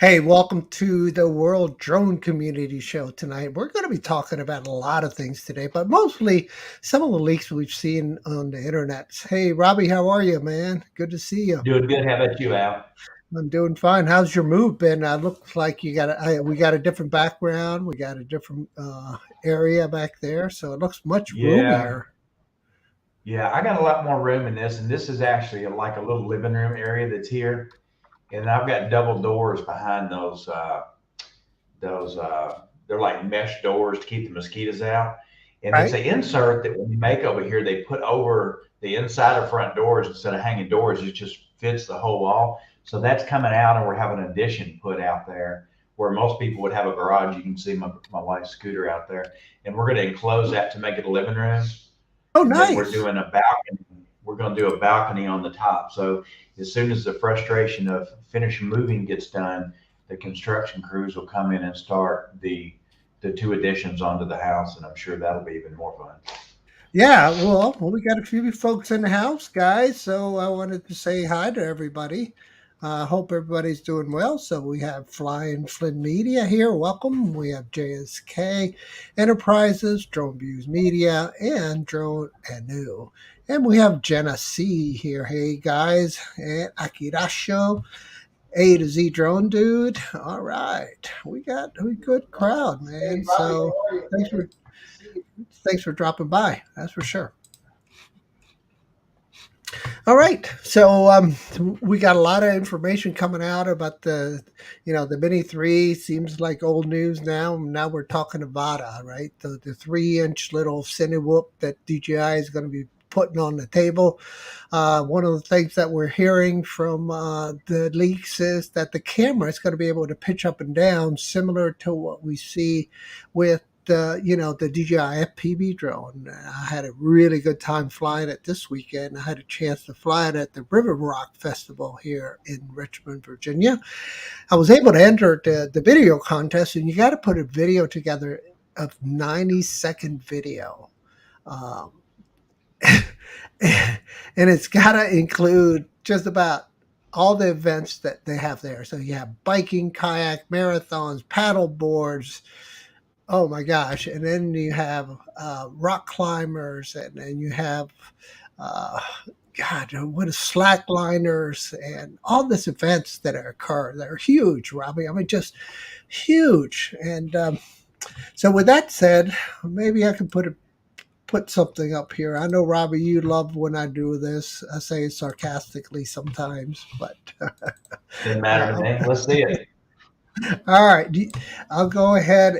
Hey, welcome to the World Drone Community Show tonight. We're going to be talking about a lot of things today, but mostly some of the leaks we've seen on the internet. Hey, Robbie, how are you, man? Good to see you. Doing good. How about you, Al? I'm doing fine. How's your move been? Looks like we got a different background. We got a different area back there, so it looks much Yeah, roomier. yeah. I got a lot more room in this, and this is actually like a little living room area that's here. And I've got double doors behind those. They're like mesh doors to keep the mosquitoes out. And it's Right? an insert that when you make over here, they put over the inside of front doors instead of hanging doors. It just fits the whole wall. So that's coming out, and we're having an addition put out there where most people would have a garage. You can see my wife's scooter out there, and we're going to enclose that to make it a living room. Oh, And then we're nice. doing a balcony. We're going to do a balcony on the top. So as soon as the frustration of finishing moving gets done, the construction crews will come in and start the two additions onto the house, and I'm sure that'll be even more fun. Yeah, well, we got a few folks in the house, guys. So I wanted to say hi to everybody. I hope everybody's doing well. So we have Flying Flynn Media here. Welcome. We have JSK Enterprises, Drone Views Media, and Drone Anu. And we have Jenna C here. Hey, guys. And Akirasho, A to Z Drone Dude. All right. We got a good crowd, man. So thanks for thanks for dropping by. That's for sure. All right. So we got a lot of information coming out about the Mini 3 seems like old news now. Now we're talking Nevada, right? The 3-inch little Cinewhoop that DJI is going to be putting on the table. One of the things that we're hearing from the leaks is that the camera is going to be able to pitch up and down, similar to what we see with the DJI FPV drone. I had a really good time flying it this weekend. I had a chance to fly it at the River Rock Festival here in Richmond, Virginia. I was able to enter the video contest, and you got to put a video together of 90-second video. Um, and it's got to include just about all the events that they have there. So you have biking, kayak, marathons, paddle boards, oh my gosh! And then you have rock climbers, and then you have uh, God, what is slackliners, and all these events that occur. They're huge, Robbie. I mean, just huge. And so, with that said, maybe I can put something up here. I know, Robbie, you love when I do this. I say it sarcastically sometimes, but Doesn't matter to uh, me. Let's see it. all right, I'll go ahead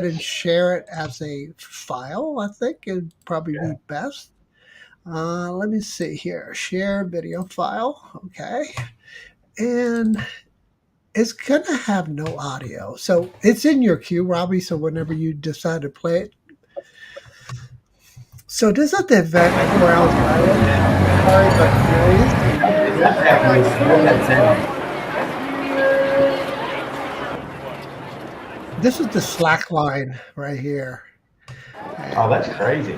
and share it as a file. I think it'd probably be Yeah. best. Let me see here. Share video file. Okay, and it's gonna have no audio, so it's in your queue, Robbie. So whenever you decide to play it, so this is the event where I was piloting. Sorry about the noise. It does have good that sound. This is the slack line right here, Oh, and that's crazy.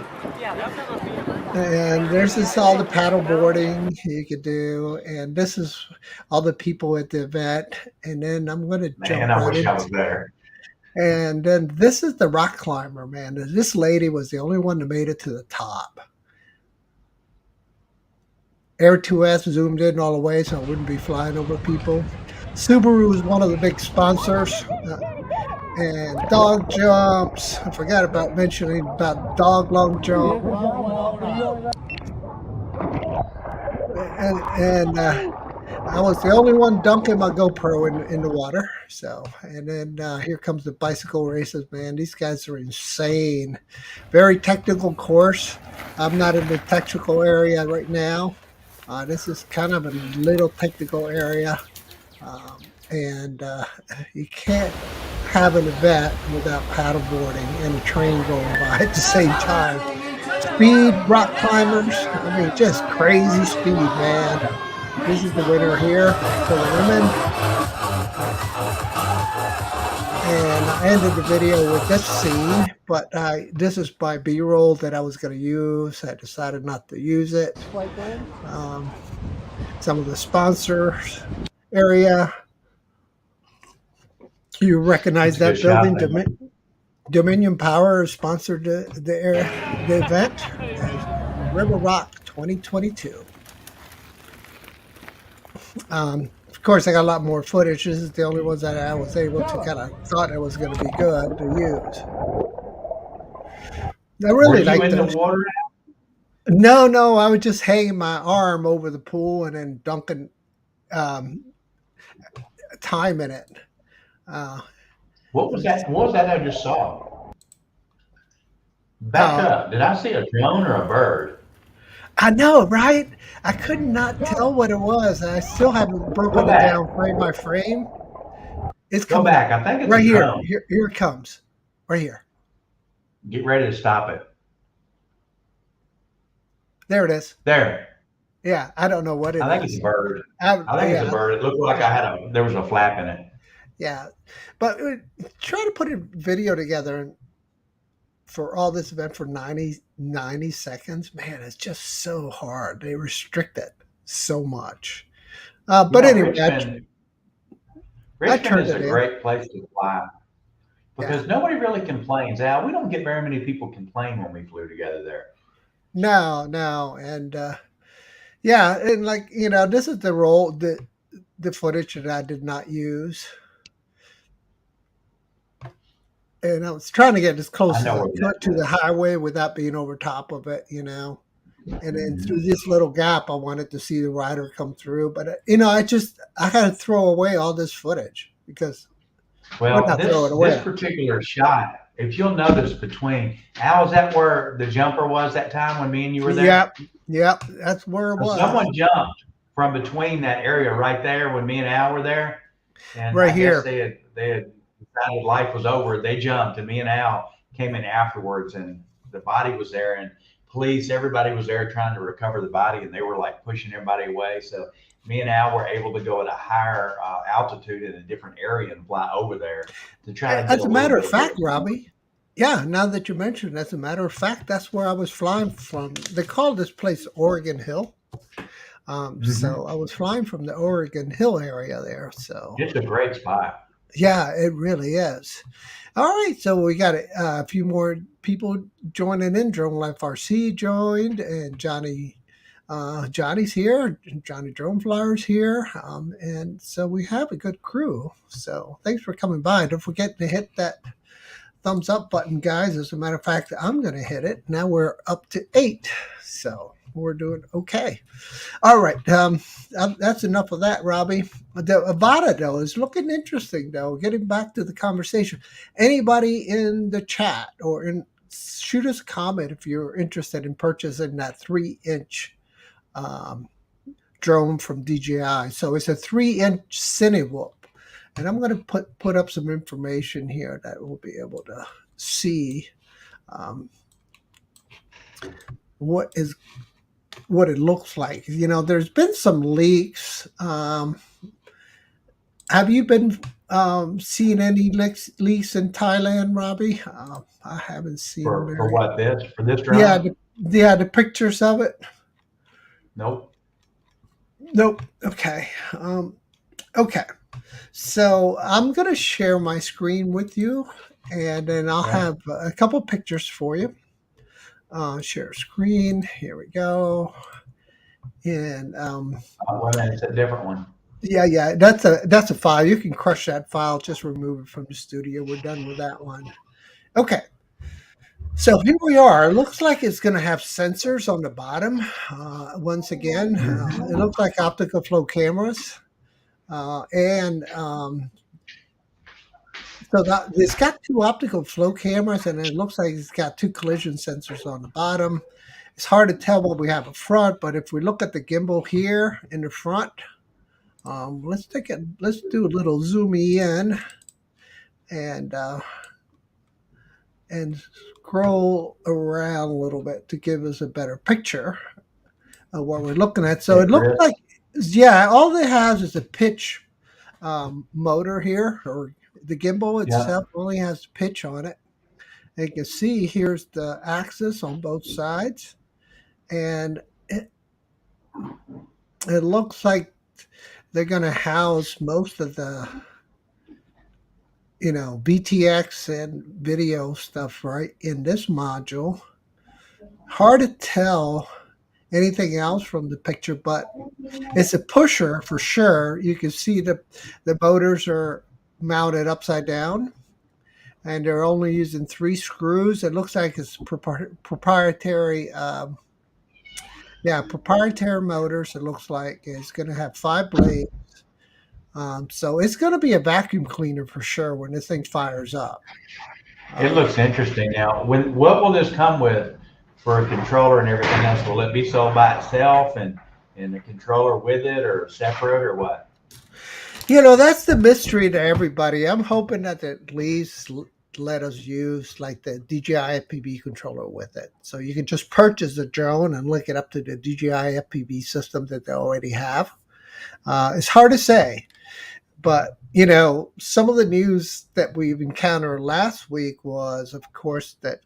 This is all the paddle boarding you could do, and this is all the people at the event. And then I'm going to Man, jump I right wish I in. was there. And then this is the rock climber, man. This lady was the only one that made it to the top. Air 2S zoomed in all the way so I wouldn't be flying over people. Subaru is one of the big sponsors. And dog jumps. I forgot about mentioning about dog long jump. And I was the only one dunking my GoPro in the water. So, and then here comes the bicycle races, man. These guys are insane. Very technical course. I'm not in the technical area right now. This is kind of a little technical area. And You can't have an event without paddleboarding and a train going by at the same time. Speed, rock climbers. I mean, just crazy speed, man. This is the winner here for the women. And I ended the video with this scene, but this is my B-roll that I was going to use. I decided not to use it. Um, some of the sponsors area. You recognize That's a good that shot building? there. Dominion Power sponsored the event as River Rock 2022. Of course, I got a lot more footage. This is the only ones that I was able to kind of thought it was going to be good to use. I Were really you like in the those. water? No, no, I was just hanging my arm over the pool and then dunking um, time in it. Uh, What was that? What was that I just saw? Back uh, up. Did I see a drone or a bird? I know, right? I could not tell what it was. I still haven't Go broken it back. down frame by frame. It's Go coming up back. I think it's a right here. drone. Here it comes. Right here. Get ready to stop it. There it is. There. Yeah, I don't know what it I think it's a is. bird. I think it's a Yeah, bird. It looked like I had there was a flap in it. yeah. But try to put a video together for all this event for 90 seconds. Man, it's just so hard. They restrict it so much. You But know, anyway, I Richmond turned is it a in. great place to fly Yeah. because nobody really complains. Now, we don't get very many people complain when we flew together there. No, no. And yeah, and like, this is the footage that I did not use. And I was trying to get as I close as know I where could to that the is. highway without being over top of it. And then through Mhm. this little gap, I wanted to see the rider come through. But I had to throw away all this footage because, well, Well, not throw it this away. particular shot, if you'll notice between Al, is that where the jumper was that time when me and you were there? Yep, yep, that's where it So was. someone jumped from between that area right there when me and Al were there, and Right I guess here. they had decided life was over. They jumped, and me and Al came in afterwards, and the body was there, and police, everybody was there trying to recover the body, and they were like pushing everybody away. So me and Al were able to go at a higher altitude in a different area and fly over there to try to get a As a little matter bit of of good. fact, Robbie, yeah, now that you mention it, as a matter of fact, that's where I was flying from. They call this place Oregon Hill. So Mm-hmm. I was flying from the Oregon Hill area there. So It's a great spot. yeah, it really is. All right, so we got a few more people joining in. Drone Life RC joined, and Johnny's here. Johnny Drone Flyers here, and so we have a good crew. So thanks for coming by. Don't forget to hit that thumbs up button, guys. As a matter of fact, I'm going to hit it. Now we're up to 8, so we're doing okay. All right, that's enough of that, Robbie. The Avada though is looking interesting though. Getting back to the conversation, anybody in the chat shoot us a comment if you're interested in purchasing that 3-inch um, drone from DJI. So it's a 3-inch Cinewhoop, and I'm going to put up some information here that we'll be able to see um, what is what it looks like. There's been some leaks. Have you been seeing any leaks in Thailand, Robbie? I haven't seen them For very. what this? For this Yeah, drone? the pictures of it. Nope. Nope. Okay. Okay. So I'm gonna share my screen with you, and then I'll Okay. have a couple pictures for you. Share screen. Here we go. And Well, then it's a different one. yeah, yeah, that's a file. You can crush that file. Just remove it from the studio. We're done with that one. Okay. So here we are. It looks like it's going to have sensors on the bottom. Once again, it Mhm. looks like optical flow cameras, and so it's got two optical flow cameras, and it looks like it's got two collision sensors on the bottom. It's hard to tell what we have up front, but if we look at the gimbal here in the front, let's do a little zoomy in and and scroll around a little bit to give us a better picture of what we're looking at. So Hey, it looks Chris. like, yeah, all it has is a pitch motor here, or the gimbal Yeah. itself only has pitch on it. And you can see here's the axis on both sides, and it looks like they're going to house most of the BTX and video stuff right in this module. Hard to tell anything else from the picture, but it's a pusher for sure. You can see the motors are mounted upside down, and they're only using three screws. It looks like it's proprietary. Yeah, proprietary motors. It looks like it's going to have five blades. So it's going to be a vacuum cleaner for sure when this thing fires up. It Um, looks interesting. Now, what will this come with for a controller and everything else? Will it be sold by itself and the controller with it, or separate, or what? that's the mystery to everybody. I'm hoping that at least let us use like the DJI FPV controller with it. So you can just purchase the drone and link it up to the DJI FPV system that they already have. It's hard to say, but some of the news that we've encountered last week was, of course, that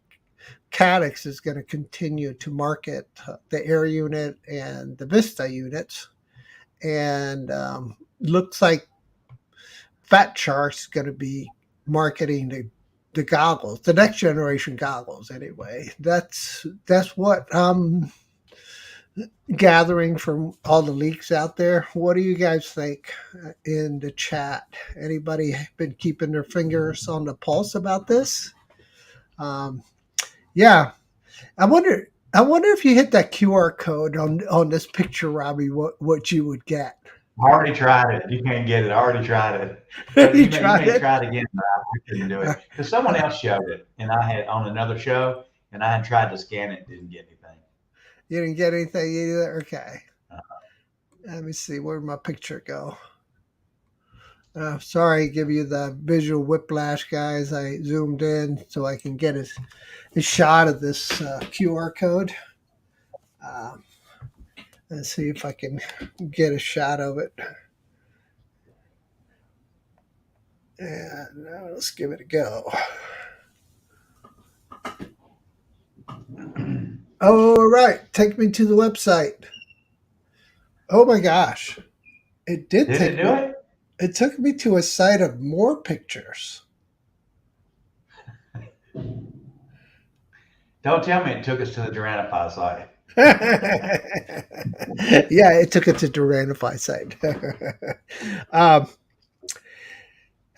Caddx is going to continue to market the Air unit and the Vista units, and looks like Fat Shark's going to be marketing the goggles, the next generation goggles. Anyway, that's what I'm gathering from all the leaks out there. What do you guys think in the chat? Anybody been keeping their fingers on the pulse about this? Um, yeah, I wonder. I wonder if you hit that QR code on this picture, Robbie, what you would get. I already tried it. You can't get it. I already tried it. But You you tried may it. try it again, but I couldn't do it because someone else showed it, and I had on another show, and I had tried to scan it, and didn't get anything. You didn't get anything either. Okay, Uh, let me see. Where'd my picture go? Sorry, give you the visual whiplash, guys. I zoomed in so I can get a shot of this QR code. Um, let's see if I can get a shot of it. And let's give it a go. All right, take me to the website. Oh my gosh, it did Did it take do me. it? It took me to a site of more pictures. Don't tell me it took us to the Duranify site. Yeah, it took it to Duranify site. um,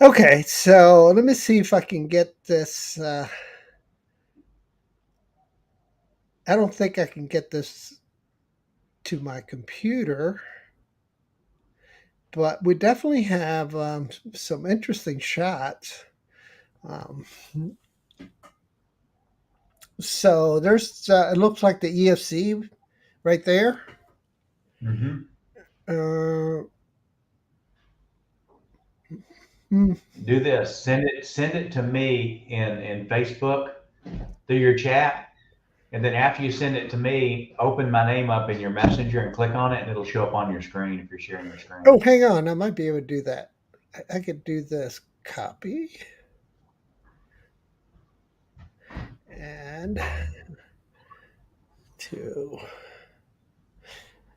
okay, so let me see if I can get this. I don't think I can get this to my computer, but we definitely have some interesting shots. Um, so there's, it looks like the EFC right there. Hmm. Uh, hmm, Do this. Send it to me in Facebook through your chat, and then after you send it to me, open my name up in your messenger and click on it, and it'll show up on your screen if you're sharing your oh, screen. hang on. I might be able to do that. I could do this copy and to.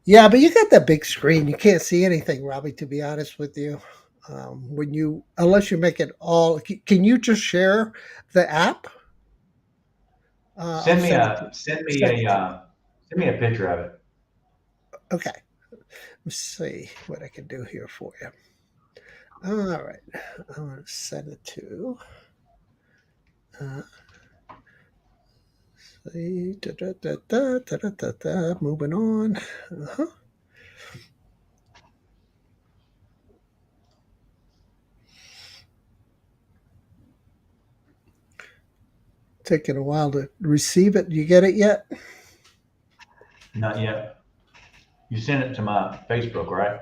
Yeah, but you got that big screen. You can't see anything, Robbie, to be honest with you. When you, unless you make it all, can you just share the app? I'll Send me send it to a send me send a it to you. send me a picture of it. Okay. Let's see what I can do here for you. All right. I'm going to send it to. Uh, see, moving on. Uh-huh. Taking a while to receive it. You get it yet? Not yet. You sent it to my Facebook, right?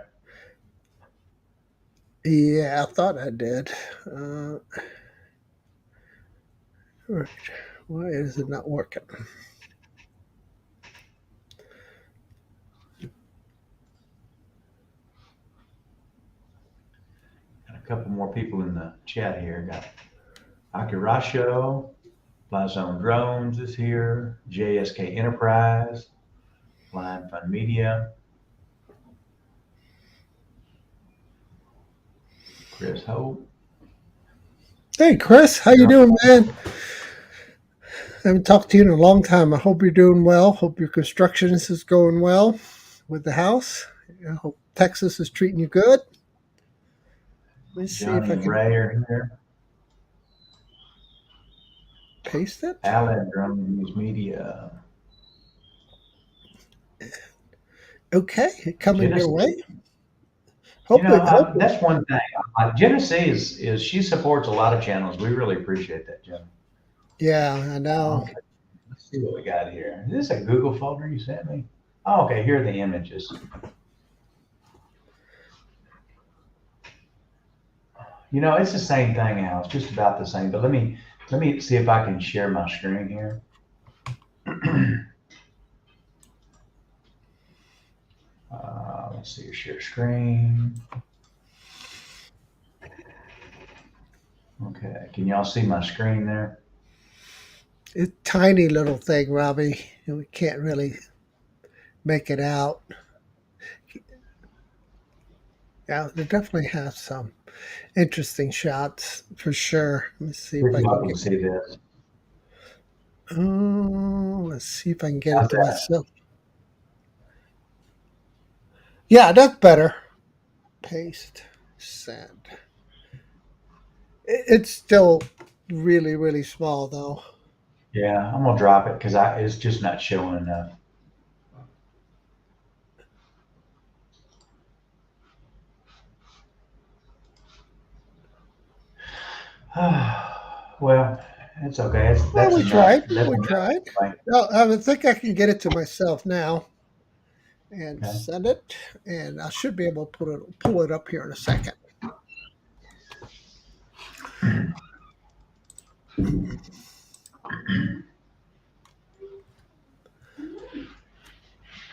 Yeah, I thought I did. Uh, right. Why is it not working? Got a couple more people in the chat here. Got Akirasho, Fly Zone Drones is here. JSK Enterprise, Flying Fun Media, Chris Hope. Hey, Chris, how you doing, man? I haven't talked to you in a long time. I hope you're doing well. Hope your construction is going well with the house. I hope Texas is treating you good. Let me see if Johnny I and can Ray are here. paste it. Alan, Drum News Media. Okay, coming your way. Genesee. Hoping. That's one thing. Genesee is she supports a lot of channels. We really appreciate that, Jen. Yeah, I know. Okay, let's see what we got here. Is this a Google folder you sent me? Oh, okay. Here are the images. It's the same thing, Al. It's just about the same. But let me see if I can share my screen here. Let's see, share screen. Okay, can y'all see my screen there? It's a tiny little thing, Robbie. We can't really make it out. Yeah, they definitely have some interesting shots for sure. Let me see See if if I can y'all can get. see this. Oh, let's see if I can get it How's to that? myself. Yeah, that's better. Paste, send. It's still really, really small though. Yeah, I'm gonna drop it because I it's just not showing enough. Well, it's okay. Well, That's we enough. tried. That's We enough tried. anyway. Well, I would think I can get it to myself now and Okay. send it, and I should be able to pull it up here in a second.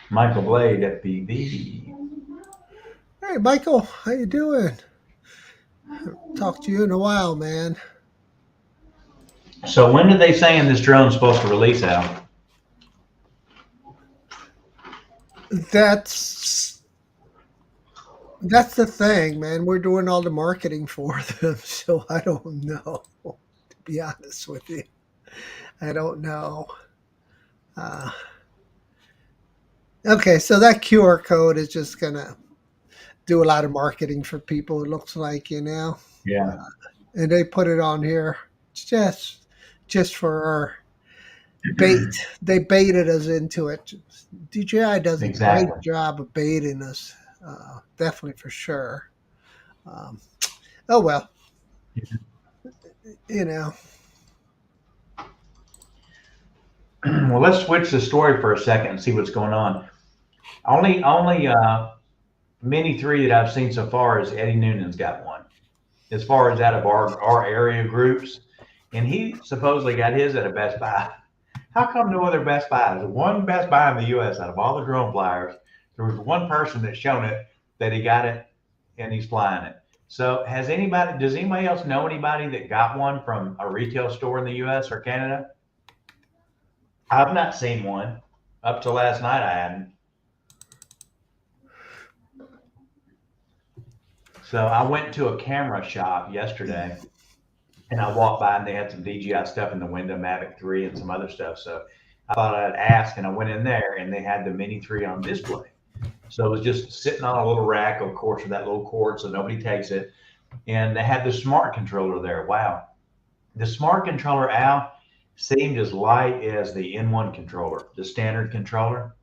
Michael Blade at BB. Hey, Michael, how you doing? Talk to you in a while, man. So when did they saying this drone's supposed to release out? That's that's the thing, man. We're doing all the marketing for them, so I don't know. To be honest with you, I don't know. Uh, okay, so that QR code is just gonna do a lot of marketing for people. It looks like Yeah, and they put it on here just for our bait. They baited us into it. DJI does a great exactly. job of baiting us, definitely for sure. Um, oh well, you know. Well, let's switch the story for a second and see what's going on. Only Mini 3 that I've seen so far is Eddie Noonan's got one. As far as out of our area groups, and he supposedly got his at a Best Buy. How come no other Best Buy? There's one Best Buy in the U.S. out of all the drone flyers. There was one person that's shown it that he got it and he's flying it. So does anybody else know anybody that got one from a retail store in the US or Canada? I've not seen one. Up to last night I hadn't. So I went to a camera shop yesterday and I walked by and they had some DJI stuff in the window, Mavic 3 and some other stuff. So I thought I'd ask and I went in there and they had the Mini 3 on display. So it was just sitting on a little rack, of course, with that little cord so nobody takes it. And they had the smart controller there. Wow. The smart controller, Al, seemed as light as the N1 controller, the standard controller.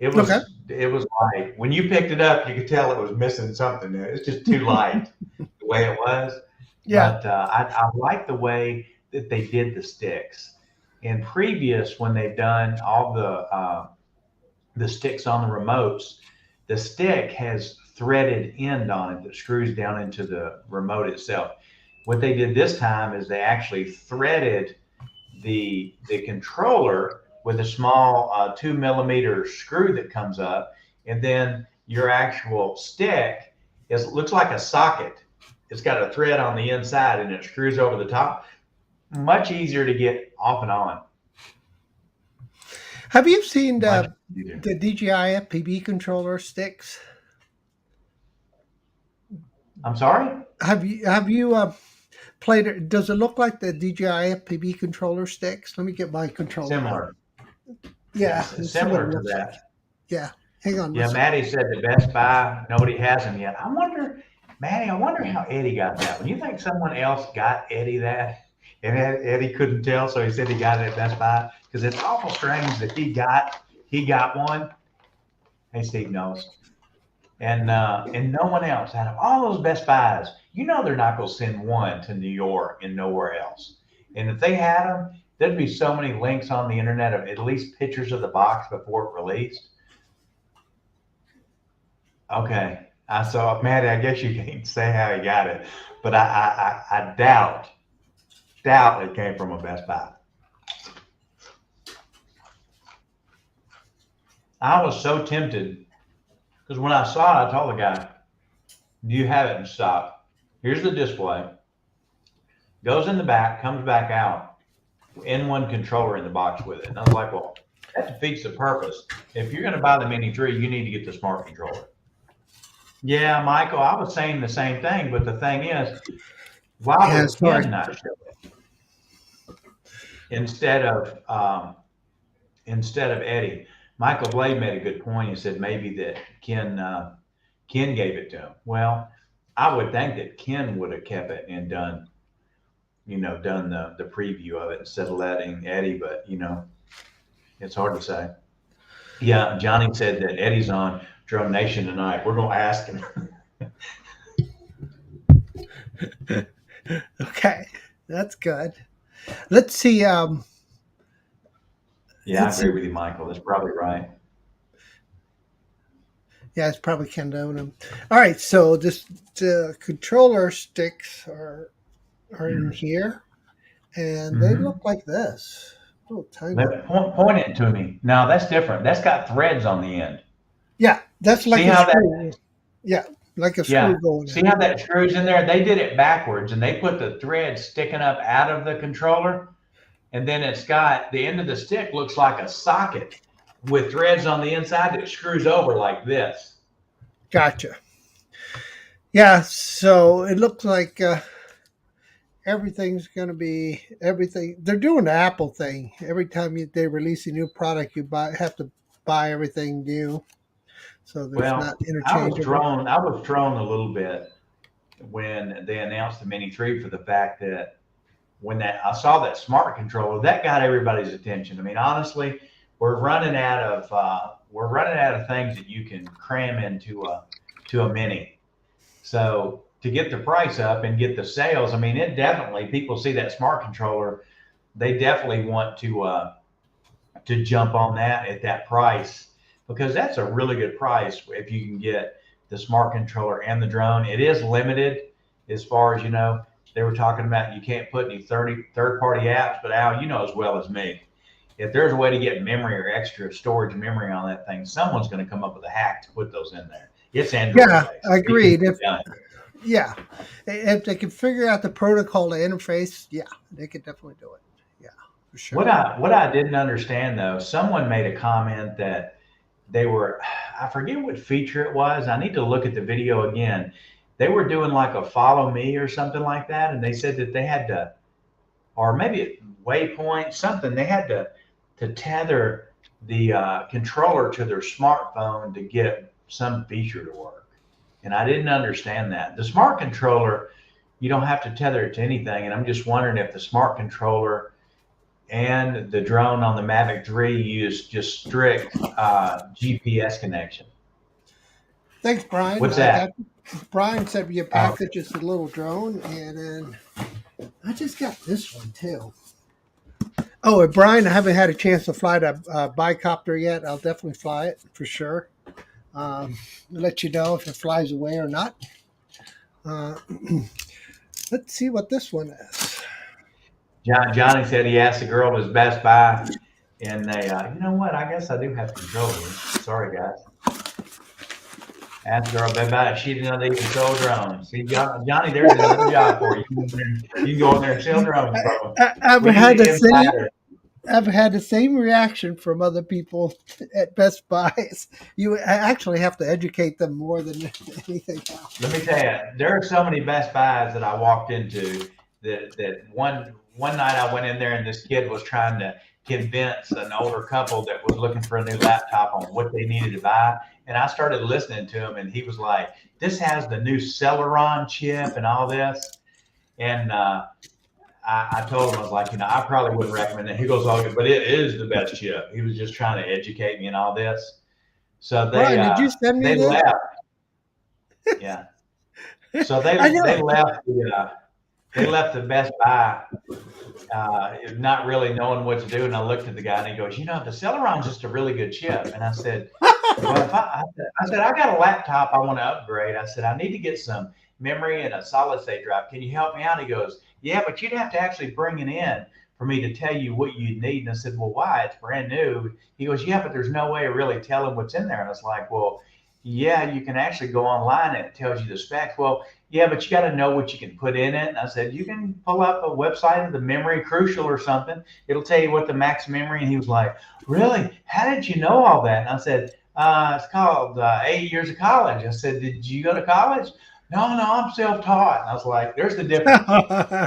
Okay. It was light. When you picked it up, you could tell it was missing something there. It's just too light the way it was. Yeah. But I like the way that they did the sticks. In previous, when they've done all the sticks on the remotes, the stick has threaded end on it that screws down into the remote itself. What they did this time is they actually threaded the controller with a small 2 millimeter screw that comes up, and then your actual stick looks like a socket. It's got a thread on the inside and it screws over the top. Much easier to get off and on. Have you seen Much the easier. the DJI FPV controller sticks? I'm sorry. Have you? Play. Does it look like the DJI FPV controller sticks? Let me get my controller out. Similar. Yeah, Yes, let's see what it similar to looks like. that. Yeah, hang on. Yeah, Let's. Maddie said the Best Buy, nobody has them yet. I wonder, Maddie, I wonder how Eddie got that one. You think someone else got Eddie that? And Eddie couldn't tell, so he said he got it at Best Buy? Because it's awful strange that he got one. Hey, Steve knows. And no one else out of all those Best Buys, they're not going to send one to New York and nowhere else. And if they had them, there'd be so many links on the internet of at least pictures of the box before it released. Okay. So, Maddie, I guess you can't say how he got it, but I doubt it came from a Best Buy. I was so tempted because when I saw it, I told the guy, "Do you have it in stock? Here's the display. Goes in the back, comes back out, N1 controller in the box with it." And I was like, "Well, that defeats the purpose. If you're going to buy the Mini 3, you need to get the smart controller." Yeah, Michael, I was saying the same thing, but the thing is, why Yeah, would sorry. Ken not show it instead of Eddie? Michael Blade made a good point. He said maybe that Ken gave it to him. Well, I would think that Ken would have kept it and done the preview of it instead of letting Eddie. But it's hard to say. Yeah, Johnny said that Eddie's on Drone Nation tonight. We're gonna ask him. Okay, that's good. Let's see. Yeah, I Let's see. agree with you, Michael. That's probably right. Yeah, it's probably Kendonum. All right, so the controller sticks are in here, and they Mm-hmm. look like this. Little tiny. Point it to me. Now that's different. That's got threads on the end. Yeah, that's See like a how that? screw. Yeah, like a screw Yeah. going See in. how that screws in there? They did it backwards, and they put the thread sticking up out of the controller, and then it's got the end of the stick looks like a socket with threads on the inside that screws over like this. Gotcha. Yeah, so it looks like everything's going to be everything. They're doing the Apple thing. Every time they release a new product, you have to buy everything new, so there's not Well, interchangeable. I was thrown a little bit when they announced the Mini 3 for the fact that when that I saw that smart controller, that got everybody's attention. I mean, honestly, we're running out of things that you can cram into a Mini. So to get the price up and get the sales, I mean, it definitely people see that smart controller, they definitely want to jump on that at that price because that's a really good price if you can get the smart controller and the drone. It is limited as far as they were talking about you can't put any third party apps, but Al, you know as well as me, if there's a way to get memory or extra storage memory on that thing, someone's going to come up with a hack to put those in there. It's Android Yeah, based. It can agreed. be done. Yeah, if they can figure out the protocol to interface, yeah, they could definitely do it. Yeah, for What sure. I didn't understand though, someone made a comment that they were, I forget what feature it was. I need to look at the video again. They were doing like a follow me or something like that, and they said that they had to, or maybe waypoint something. They had to tether the controller to their smartphone to get some feature to work, and I didn't understand that. The smart controller, you don't have to tether it to anything, and I'm just wondering if the smart controller and the drone on the Mavic 3 use just strict GPS connection. Thanks, Brian. What's I that? got Brian sent me a Oh, package. It's a little drone, and then I just got this one too. Oh, and Brian, I haven't had a chance to fly the bicopter yet. I'll definitely fly it for sure. Let you know if it flies away or not. Uh, let's see what this one is. Johnny said he asked the girl at his Best Buy, and they, you know what? I guess I do have controllers. Sorry, guys. Asked the girl at Best Buy if she didn't know they even sold drones. See, Johnny, there's another job for you. You can go in there and sell drones, bro. I've We need had the an same. insider. I've had the same reaction from other people at Best Buys. You actually have to educate them more than anything else. Let me tell you, there are so many Best Buys that I walked into, that one night I went in there and this kid was trying to convince an older couple that was looking for a new laptop on what they needed to buy. And I started listening to him, and he was like, "This has the new Celeron chip and all this." And I told him, I was like, I probably wouldn't recommend it. He goes, "Oh, but it is the best chip." He was just trying to educate me and all this. So Brian, did you send me they this? left, yeah. So I know they it. left the Best Buy, not really knowing what to do. And I looked at the guy, and he goes, "The Celeron's just a really good chip." And I said, "Well, if I said I got a laptop I want to upgrade. I said I need to get some memory and a solid state drive. Can you help me out?" He goes, "Yeah, but you'd have to actually bring it in for me to tell you what you need." And I said, "Well, why? It's brand new." He goes, "Yeah, but there's no way of really telling what's in there." And I was like, "Well, yeah, you can actually go online and it tells you the specs." "Well, yeah, but you got to know what you can put in it." And I said, "You can pull up a website of the Memory Crucial or something. It'll tell you what the max memory." And he was like, "Really? How did you know all that?" And I said, "It's called 8 years of college." I said, "Did you go to college?" "No, no, I'm self-taught." And I was like, "There's the difference.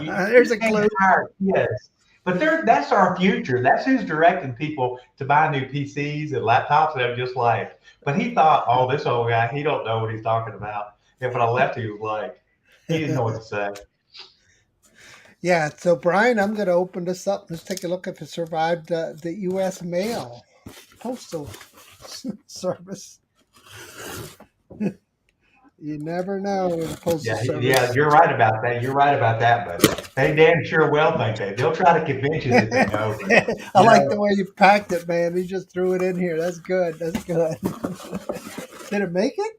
You There's a can't clue. hire kids." But that's our future. That's who's directing people to buy new PCs and laptops. And I'm just like, but he thought, "Oh, this old guy, he don't know what he's talking about." And when I left, he was like, he didn't know what to say. Yeah, so Brian, I'm going to open this up. Let's take a look if it survived the U.S. mail postal service. You never know with the postal Yeah, yeah, service. you're right about that. You're right about that, buddy. They damn sure will think they. They'll try to convince you that they know, but I you like the know, way you packed it, man. You just threw it in here. That's good. That's good. Did it make it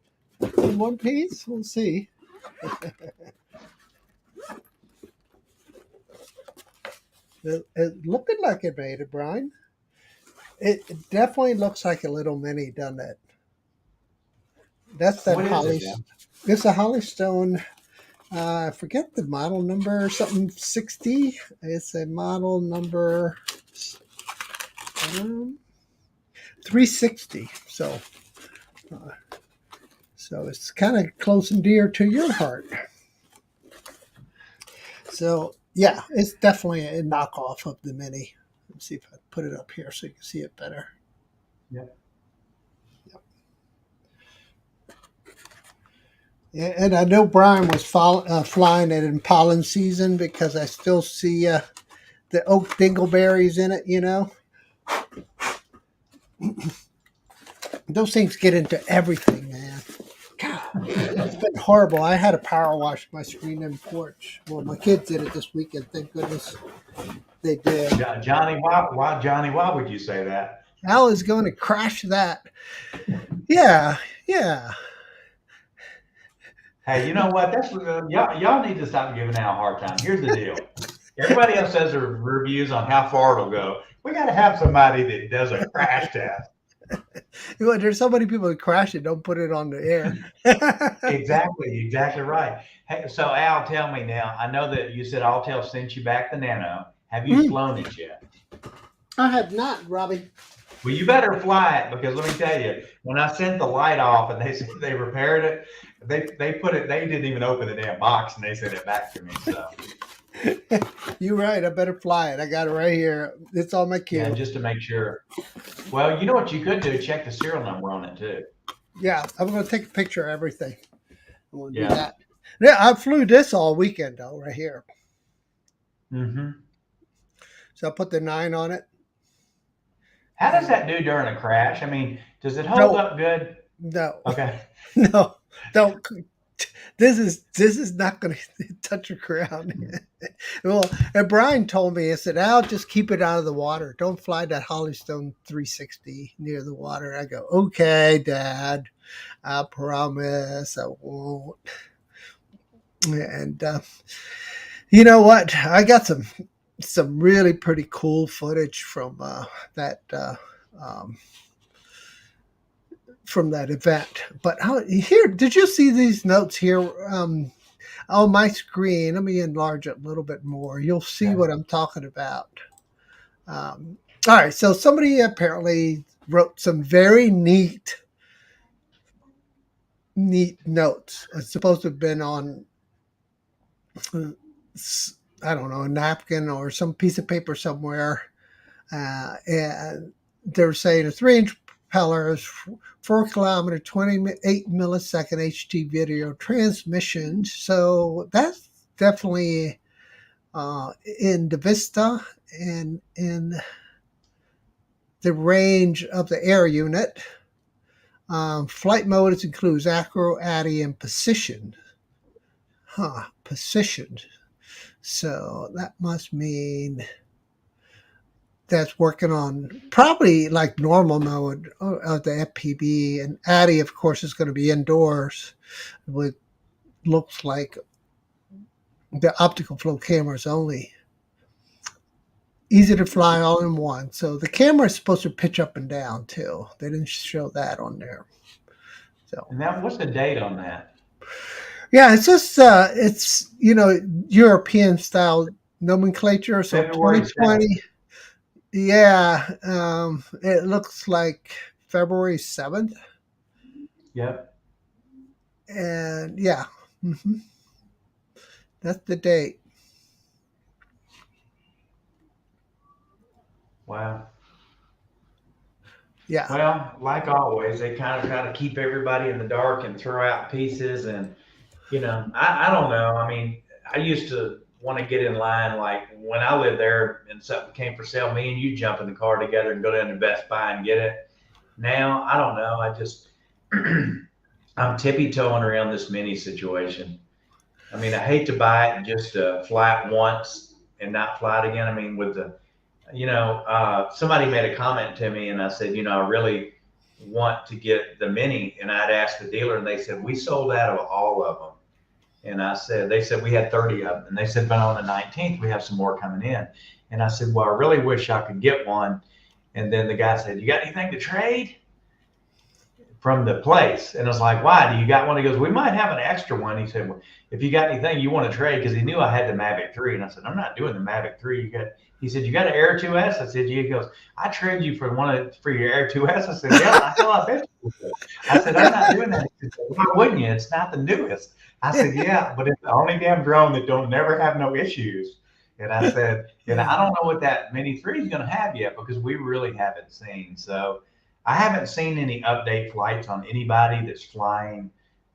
in one piece? We'll see. It looking like it made it, Brian. It definitely looks like a little mini, doesn't it? That's that what is it, Holly. Jim? It's a Holly Stone. I forget the model number, something 60. It's a model number 360. Uh, so it's kind of close and dear to your heart. So yeah, it's definitely a knockoff of the Mini. Let's see if I put it up here so you can see it better. Yeah. Yeah, and I know Brian was flying it in pollen season because I still see the oak dingleberries in it. Those things get into everything, man. God, it's been horrible. I had to power wash my screen and porch. Well, my kids did it this weekend. Thank goodness they did. Johnny, Johnny, why would you say that? Al is going to crash that. Yeah, yeah. Hey, you know what? That's what y'all need to stop giving Al a hard time. Here's the deal. Everybody else says their reviews on how far it'll go. We got to have somebody that does a crash test. There's so many people that crash it, don't put it on the air. Exactly, exactly right. Hey, so Al, tell me now. I know that you said Altel sent you back the Nano. Have you flown it yet? I have not, Robbie. Well, you better fly it because let me tell you, when I sent the light off and they said they repaired it, they put it. They didn't even open the damn box and they sent it back to me. So You're right. I better fly it. I got it right here. It's on my yeah, queue. just to make sure. Well, you know what you could do? Check the serial number on it too. Yeah, I'm going to take a picture of everything. I'm going to do Yeah. that. Yeah, I flew this all weekend, though, right here. Mm-hmm. So I put the 9 on it. How does And that do during a crash? I mean, does it hold don't, up good? no, Okay. no, don't. This is not going to touch the ground. Well, and Brian told me, I said, Al, just keep it out of the water. Don't fly that Hollystone 360 near the water. I go, okay, Dad, I promise I won't. And you know what? I got some really pretty cool footage that um, from that event. But here, did you see these notes here? On my screen, let me enlarge it a little bit more. You'll see Okay. what I'm talking about. All right, so somebody apparently wrote some very neat notes. It's supposed to have been on I don't know, a napkin or some piece of paper somewhere. And they're saying a 3-inch propeller is 4 kilometer, 28 millisecond HD video transmission. So that's definitely in the Vista and in the range of the air unit. Flight modes includes acro, addy, and position. Positioned. So that must mean that's working on probably like normal mode of the FPV. And addy, of course, is going to be indoors with looks like the optical flow cameras only. Easy to fly all in one. So the camera is supposed to pitch up and down too. They didn't show that on there. So And that, what's the date on that? yeah, it's just it's European style nomenclature. So February 2020. 7th. Yeah, it looks like February 7th. Yep. And yeah, hmm that's the date. Wow. Yeah. Well, like always, they kind of try to keep everybody in the dark and throw out pieces. And, I don't know. I mean, I used to want to get in line like when I lived there and something came for sale, me and you jump in the car together and go down to Best Buy and get it. Now, I don't know. I just, I'm tippy toeing around this mini situation. I mean, I hate to buy it and just fly it once and not fly it again. I mean, with the somebody made a comment to me, and I said, I really want to get the Mini, and I'd asked the dealer, and they said we sold out of all of them. And I said, they said we had 30 of them, and they said, but on the 19th we have some more coming in. And I said, well, I really wish I could get one. And then the guy said, you got anything to trade? From the place. And I was like, why? Do you got one? He goes, we might have an extra one. He said, well, if you got anything you want to trade, because he knew I had the Mavic 3. And I said, I'm not doing the Mavic 3. He said, you got an Air 2S? I said, yeah. He goes, I trade you for your Air 2S. I said, yeah, I thought I bet you would. I said, I'm not doing that. He said, why wouldn't you? It's not the newest. I said, yeah, but it's the only damn drone that don't never have no issues. And I said, and I don't know what that Mini 3 is going to have yet because we really haven't seen. So I haven't seen any update flights on anybody that's flying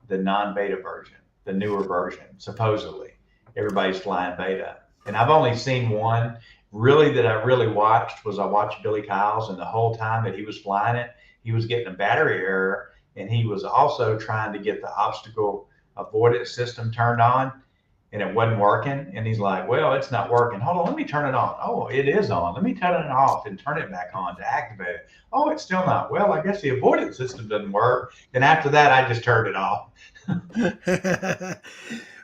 the non-beta version, the newer version. Supposedly, everybody's flying beta, and I've only seen one really that I really watched. I watched Billy Kyle's, and the whole time that he was flying it, he was getting a battery error, and he was also trying to get the obstacle avoidance system turned on, and it wasn't working. And he's like, well, it's not working. Hold on, let me turn it on. Oh, it is on. Let me turn it off and turn it back on to activate it. Oh, it's still not. Well, I guess the avoidance system doesn't work. And after that, I just turned it off.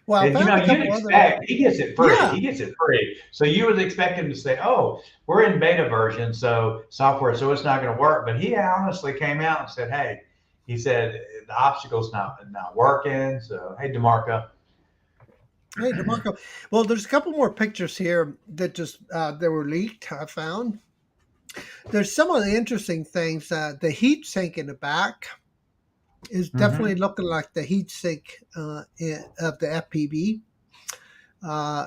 Well, I And found a you'd couple other. expect he gets it free. Yeah. He gets it free. So you would expect him to say, "Oh, we're in beta version, so software, so it's not going to work." But he honestly came out and said, "Hey," he said, "the obstacle's not working." So hey, Demarco. Hey, DeMarco. Well, there's a couple more pictures here that just they were leaked. I found there's some of the interesting things. The heat sink in the back is definitely Mm-hmm. looking like the heat sink of the FPV.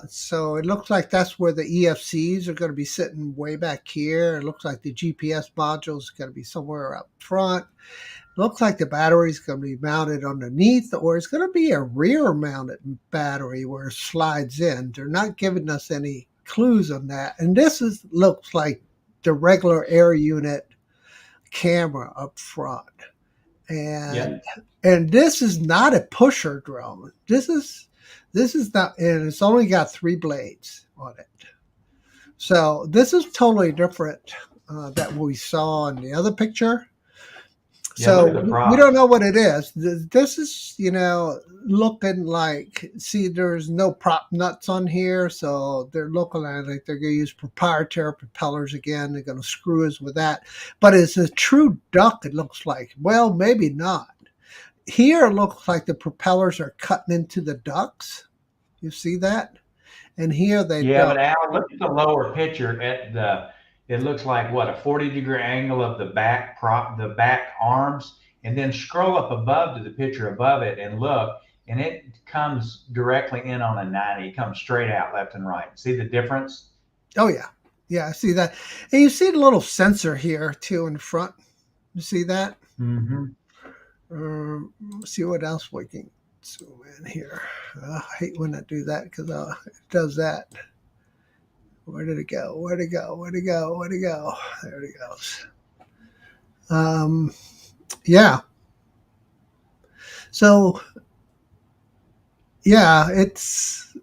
So it looks like that's where the EFCs are going to be sitting way back here. It looks like the GPS module is going to be somewhere up front. Looks like the battery is going to be mounted underneath, or it's going to be a rear mounted battery where it slides in. They're not giving us any clues on that. And this looks like the regular air unit camera up front. And Yep. and this is not a pusher drone. This is not, and it's only got 3 blades on it. So this is totally different that we saw in the other picture. Yeah. So Look at the we don't props. know what it is. This is, looking like, see, there's no prop nuts on here. So they're looking like they're going to use proprietary propellers again. They're going to screw us with that. But it's a true duck, it looks like. Well, maybe not. Here it looks like the propellers are cutting into the ducts. You see that? And here they Yeah, don't. but Al, look at the lower picture at the. It looks like what, a 40-degree angle of the back arms, and then scroll up above to the picture above it and look. and it comes directly in on a 90. It comes straight out left and right. See the difference? Oh yeah, yeah. I see that, and you see the little sensor here too in the front. You see that? Mm-hmm. Let's see what else we can zoom in here. I hate when I do that because it does that. Where did it go? Where'd it go? Where'd it go? Where'd it go? There it goes. Um, yeah. So yeah, it's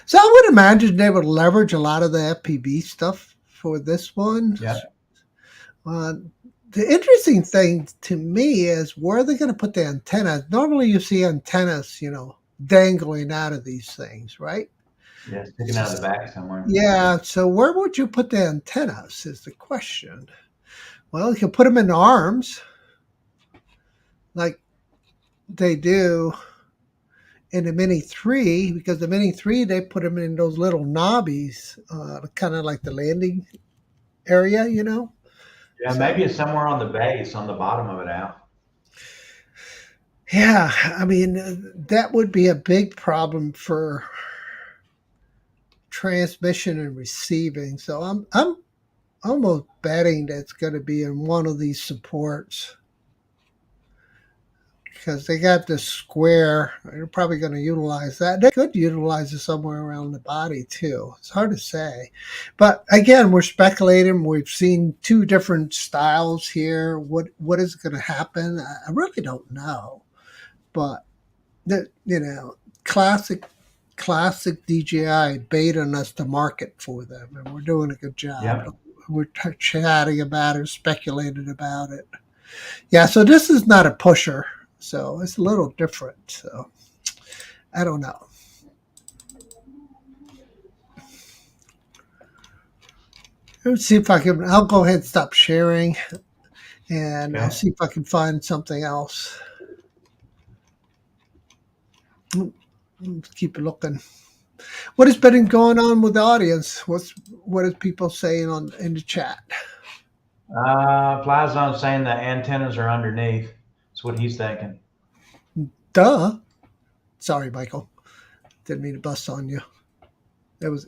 so I would imagine they would leverage a lot of the FPV stuff for this one. Yeah. Uh, the interesting thing to me is where are they going to put the antennas? Normally, you see antennas, dangling out of these things, right? Yeah, sticking out of the back somewhere. Yeah. So where would you put the antennas? Is the question. Well, you can put them in the arms, like they do in the Mini 3, because the Mini 3 they put them in those little knobbies, kind of like the landing area. Yeah, So maybe it's somewhere on the base, on the bottom of it out. yeah, I mean that would be a big problem for transmission and receiving. So I'm almost betting that's going to be in one of these supports because they got this square. They're probably going to utilize that. They could utilize it somewhere around the body too. It's hard to say, but again, we're speculating. We've seen two different styles here. What is going to happen? I really don't know, but that classic DJI baiting us to market for them, and we're doing a good job. Yep. We're chatting about it, speculating about it. Yeah, so this is not a pusher, so it's a little different. So I don't know. Let's see if I can. I'll go ahead and stop sharing, and I'll Okay. see if I can find something else. Let's keep looking. What has been going on with the audience? What is people saying on in the chat? Flyzone saying the antennas are underneath. That's what he's thinking. Duh. Sorry, Michael. Didn't mean to bust on you. That was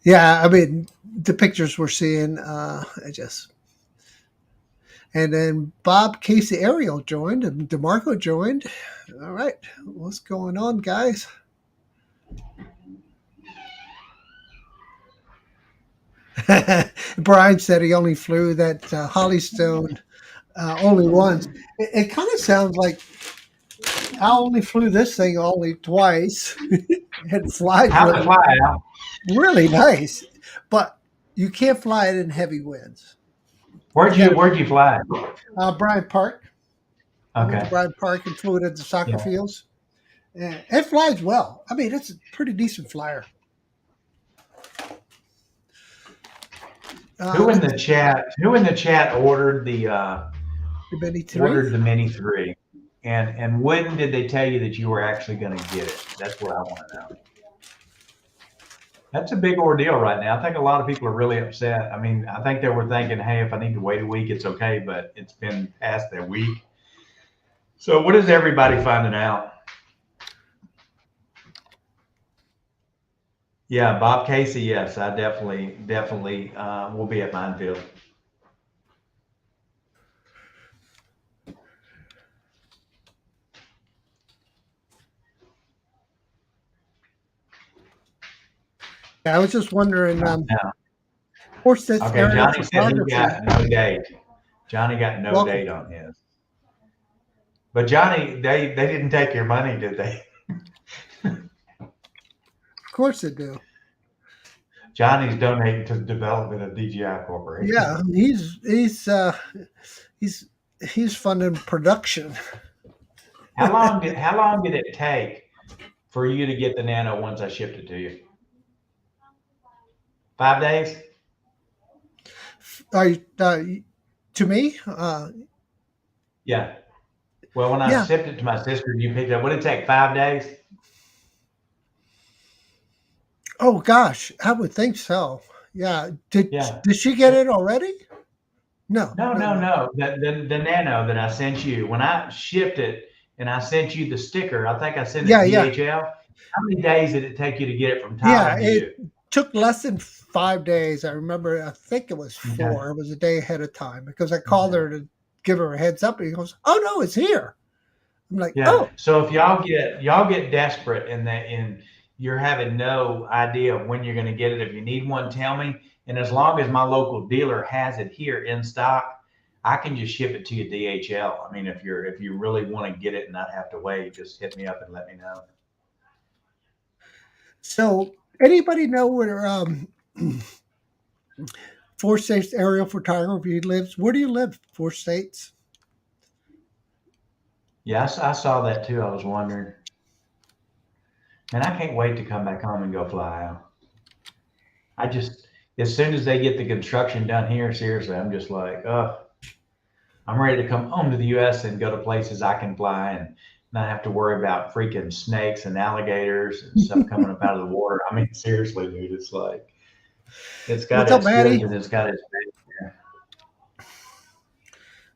yeah. I mean, the pictures we're seeing. I just and then Bob Casey Ariel joined and DeMarco joined. All right, what's going on, guys? Brian said he only flew that Hollystone only once. It kind of sounds like I only flew this thing only twice. It flies How'd it really, fly out? really nice, but you can't fly it in heavy winds. Where'd You got you where'd you fly? Bryant Park. I went to Okay. Bryant Park and flew it at the soccer Yeah. fields. And it flies well. I mean, it's a pretty decent flyer. Who in Let's the chat? Who in the chat see, Mini 3. ordered the Mini 3? And when did they tell you that you were actually going to get it? That's what I want to know. That's a big ordeal right now. I think a lot of people are really upset. I mean, I think they were thinking, hey, if I need to wait a week, it's okay, but it's been past that week. So what is everybody finding out? Yeah, Bob Casey, yes, I definitely will be at Minefield. I was just wondering, Yeah. of course, that's Okay, aerial Johnny said he photography. got no date. Johnny got no Welcome. date on his. But Johnny, they didn't take your money, did they? Of course they do. Johnny's donating to the development of DGI Corporation. Yeah, he's he's funding production. How long did it take for you to get the Nano once I shipped it to you? 5 days? To me, Yeah. Well, when I yeah. shipped it to my sister, you picked it up. Would it take 5 days? Oh gosh, I would think so. Yeah. Did Yeah. did she get it already? No, No, no, no, no. no. The Nano that I sent you, when I shipped it and I sent you the sticker, I think I sent it Yeah, yeah, DHL. How many days did it take you to get it from yeah. Thailand to It you? took less than 5 days. I remember. I think it was Okay. 4. It was a day ahead of time because I called Okay. her to give her a heads up, and he goes, "Oh no, it's here." I'm like, Yeah. "Oh." So if y'all get desperate and you're having no idea of when you're going to get it, if you need one, tell me. And as long as my local dealer has it here in stock, I can just ship it to you DHL. I mean, if you really want to get it and not have to wait, just hit me up and let me know. So anybody know where Four States aerial photography lives? Where do you live? 4 states? Yes, I saw that too. I was wondering. Man, I can't wait to come back home and go fly out. I just, as soon as they get the construction done here, seriously, I'm just like, I'm ready to come home to the U.S. and go to places I can fly and not have to worry about freaking snakes and alligators and stuff coming up out of the water. I mean, seriously, dude, it's like, it's got What's up, its goods Maddie? and it's got its bad.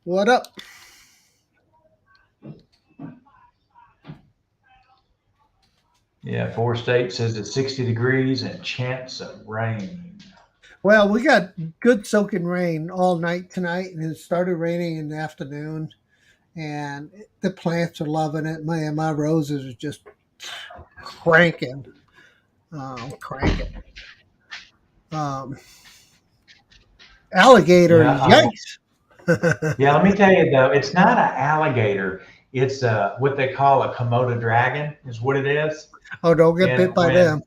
What up? Yeah, four states says it's 60 degrees and chance of rain. Well, we got good soaking rain all night tonight, and it started raining in the afternoon. And the plants are loving it. My roses are just cranking, cranking. Um, alligator, Yeah, yikes! yeah. Let me tell you though, it's not an alligator. It's what they call a Komodo dragon, is what it is. Oh, don't get bit And by them.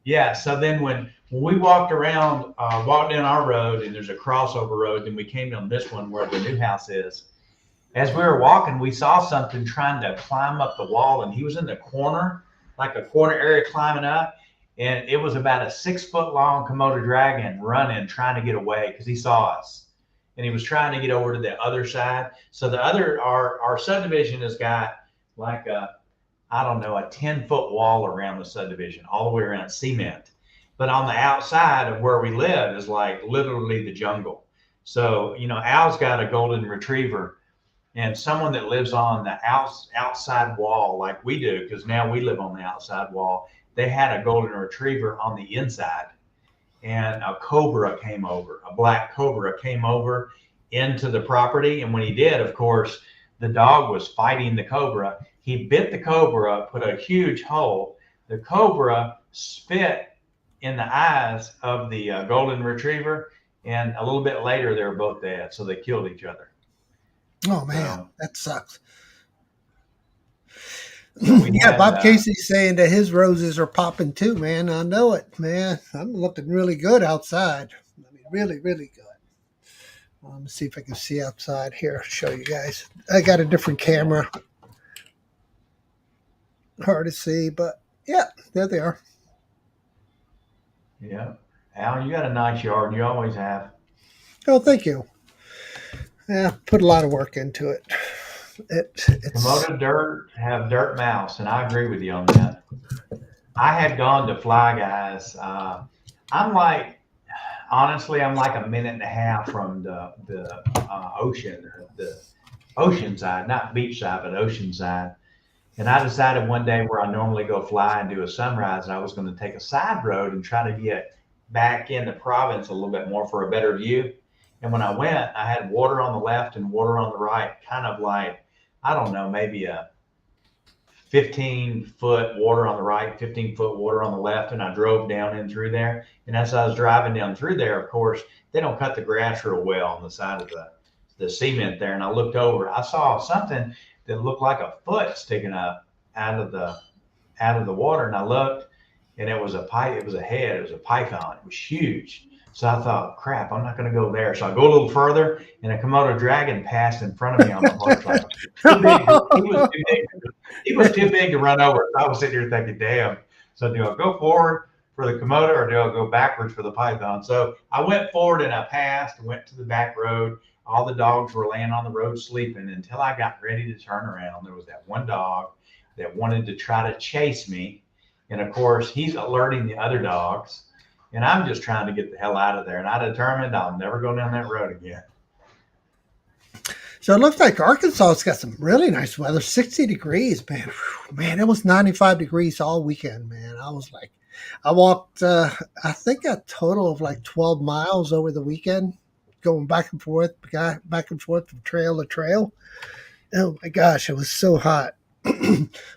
yeah, so then when we walked around, walked down our road, and there's a crossover road, then we came down this one where the new house is. As we were walking, we saw something trying to climb up the wall, and he was in the corner, like a corner area climbing up. And it was about a 6 foot long Komodo dragon running, trying to get away because he saw us. And he was trying to get over to the other side. So our subdivision has got like I don't know, a 10-foot wall around the subdivision, all the way around cement. But on the outside of where we live is like literally the jungle. So, Al's got a golden retriever, and someone that lives on the outside wall, like we do, because now we live on the outside wall, they had a golden retriever on the inside. And a cobra came over, a black cobra came over into the property. And when he did, of course, the dog was fighting the cobra. He bit the cobra, put a huge hole. The cobra spit in the eyes of the golden retriever. And a little bit later, they were both dead. So they killed each other. Oh man, So, that sucks. so we Yeah, had, Bob Casey's saying that his roses are popping too, man. I know it, man. I'm looking really good outside. I mean, really, really good. Let me see if I can see outside here. Show you guys. I got a different yeah, camera. Hard to see, but yeah, there they are. yeah. Al, you got a nice yard. You always have. Oh, thank you. Yeah, put a lot of work into it. It's Komodo dirt have dirt mouse, and I agree with you on that. I had gone to Fly Guys. I'm like, honestly, I'm like a minute and a half from the ocean, the ocean side, not beach side, but ocean side. And I decided one day where I normally go fly and do a sunrise, I was going to take a side road and try to get back in the province a little bit more for a better view. And when I went, I had water on the left and water on the right, kind of like, I don't know, maybe a 15-foot water on the right, 15-foot water on the left, and I drove down in through there. And as I was driving down through there, of course, they don't cut the grass real well on the side of the cement there. And I looked over, I saw something that looked like a foot sticking up out of the water, and I looked, and it was a pipe. It was a head. It was a python. It was huge. So I thought, crap, I'm not going to go there. So I go a little further, and a Komodo dragon passed in front of me on the motorcycle. Too big. He was too big. He was too big to run over. So I was sitting here thinking, damn. So do I go forward for the Komodo, or do I go backwards for the python? So I went forward and I passed, went to the back road. All the dogs were laying on the road sleeping until I got ready to turn around. There was that one dog that wanted to try to chase me. And of course, he's alerting the other dogs. And I'm just trying to get the hell out of there. And I determined I'll never go down that road again. So it looks like Arkansas's got some really nice weather. 60 degrees, man. Whew, man, it was 95 degrees all weekend, man. I was like, I walked, I think a total of like 12 miles over the weekend, going back and forth from trail to trail. Oh my gosh, it was so hot.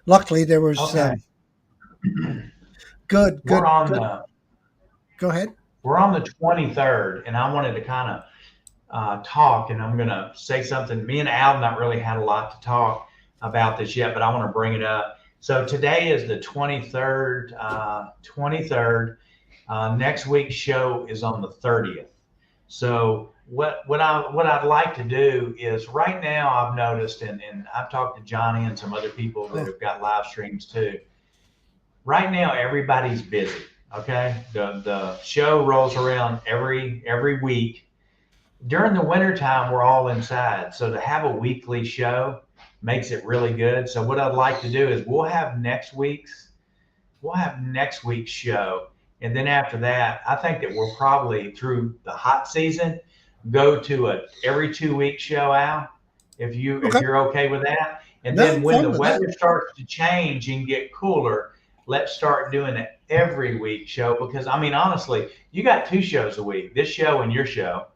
Luckily, there was Okay. good, We're good, on good. the Go ahead. we're on the 23rd, and I wanted to kind of talk, and I'm going to say something. Me and Al not really had a lot to talk about this yet, but I want to bring it up. So today is the 23rd. 23rd. Next week's show is on the 30th. So what I'd like to do is right now I've noticed, and I've talked to Johnny and some other people that Oh, have got live streams too. Right now everybody's busy. Okay, the show rolls around every week. During the wintertime, we're all inside. So to have a weekly show makes it really good. So what I'd like to do is we'll have next week's show. And then after that, I think that we'll probably through the hot season go to a every 2 week show out if okay. you're okay with that. And No, then I'm when fine the with that. weather starts to change and get cooler, let's start doing an every week show because I mean honestly, you got two shows a week, this show and your show.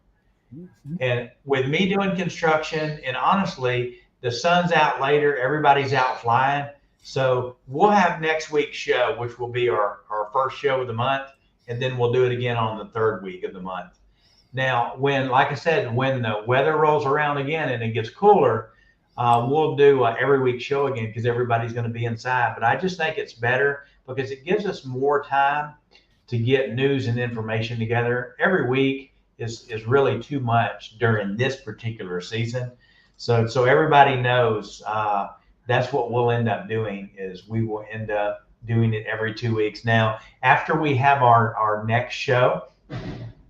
Mhm. And with me doing construction, and honestly, the sun's out later, everybody's out flying. So we'll have next week's show, which will be our first show of the month, and then we'll do it again on the third week of the month. Now, like I said, when the weather rolls around again and it gets cooler, we'll do every week show again because everybody's going to be inside. But I just think it's better because it gives us more time to get news and information together. Every week is really too much during this particular season. So everybody knows that's what we'll end up doing is we will end up doing it every 2 weeks. Now, after we have our next show,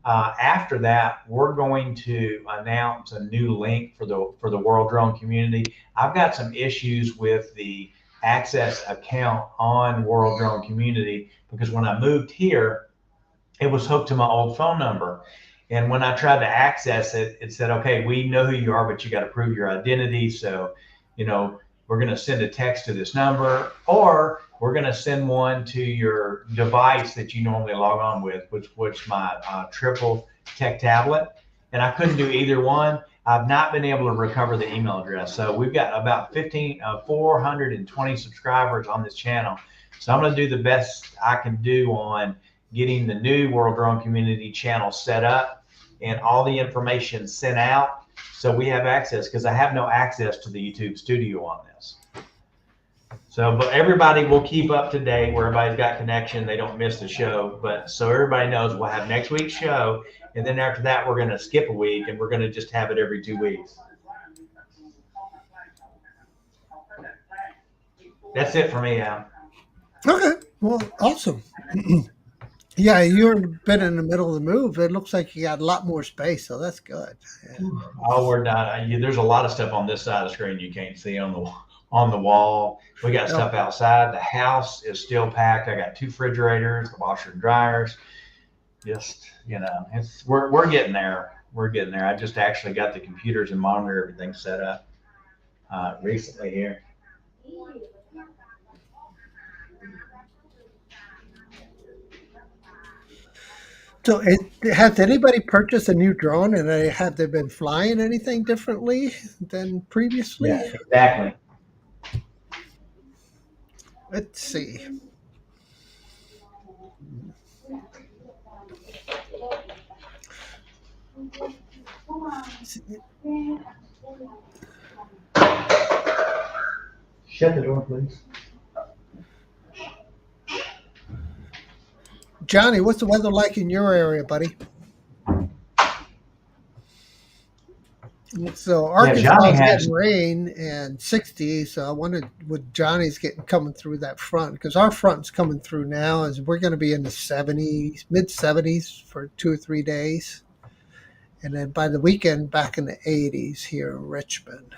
after that, we're going to announce a new link for the World Drone community. I've got some issues with the access account on World Drone community because when I moved here, it was hooked to my old phone number. And when I tried to access it, it said, okay, we know who you are, but you got to prove your identity. So, you know, we're going to send a text to this number, or we're going to send one to your device that you normally log on with, which my triple tech tablet. And I couldn't do either one. I've not been able to recover the email address. So we've got about 420 subscribers on this channel. So I'm going to do the best I can do on getting the new World Drone Community channel set up and all the information sent out so we have access because I have no access to the YouTube studio on this. So, but everybody will keep up to date where everybody's got connection. They don't miss the show. But so everybody knows we'll have next week's show. And then after that, we're going to skip a week and we're going to just have it every 2 weeks. That's it for me, Al. Okay. Well, awesome. Yeah, you've been in the middle of the move. It looks like you got a lot more space, so that's good. Yeah. Oh, we're not. There's a lot of stuff on this side of the screen you can't see on the wall. We got Oh, stuff outside. The house is still packed. I got two refrigerators, washer and dryers. Just we're getting there. We're getting there. I just actually got the computers and monitor everything set up recently here. so has anybody purchased a new drone and have they been flying anything differently than previously? Yeah, exactly. Let's see. Shut the door, please. Johnny, what's the weather like in your area, buddy? So Yeah, Arkansas Johnny is has. getting rain and 60. So I wondered what Johnny's getting coming through that front because our front's coming through now as we're going to be in the 70s, mid 70s for 2 or 3 days. And then by the weekend, back in the 80s here in Richmond.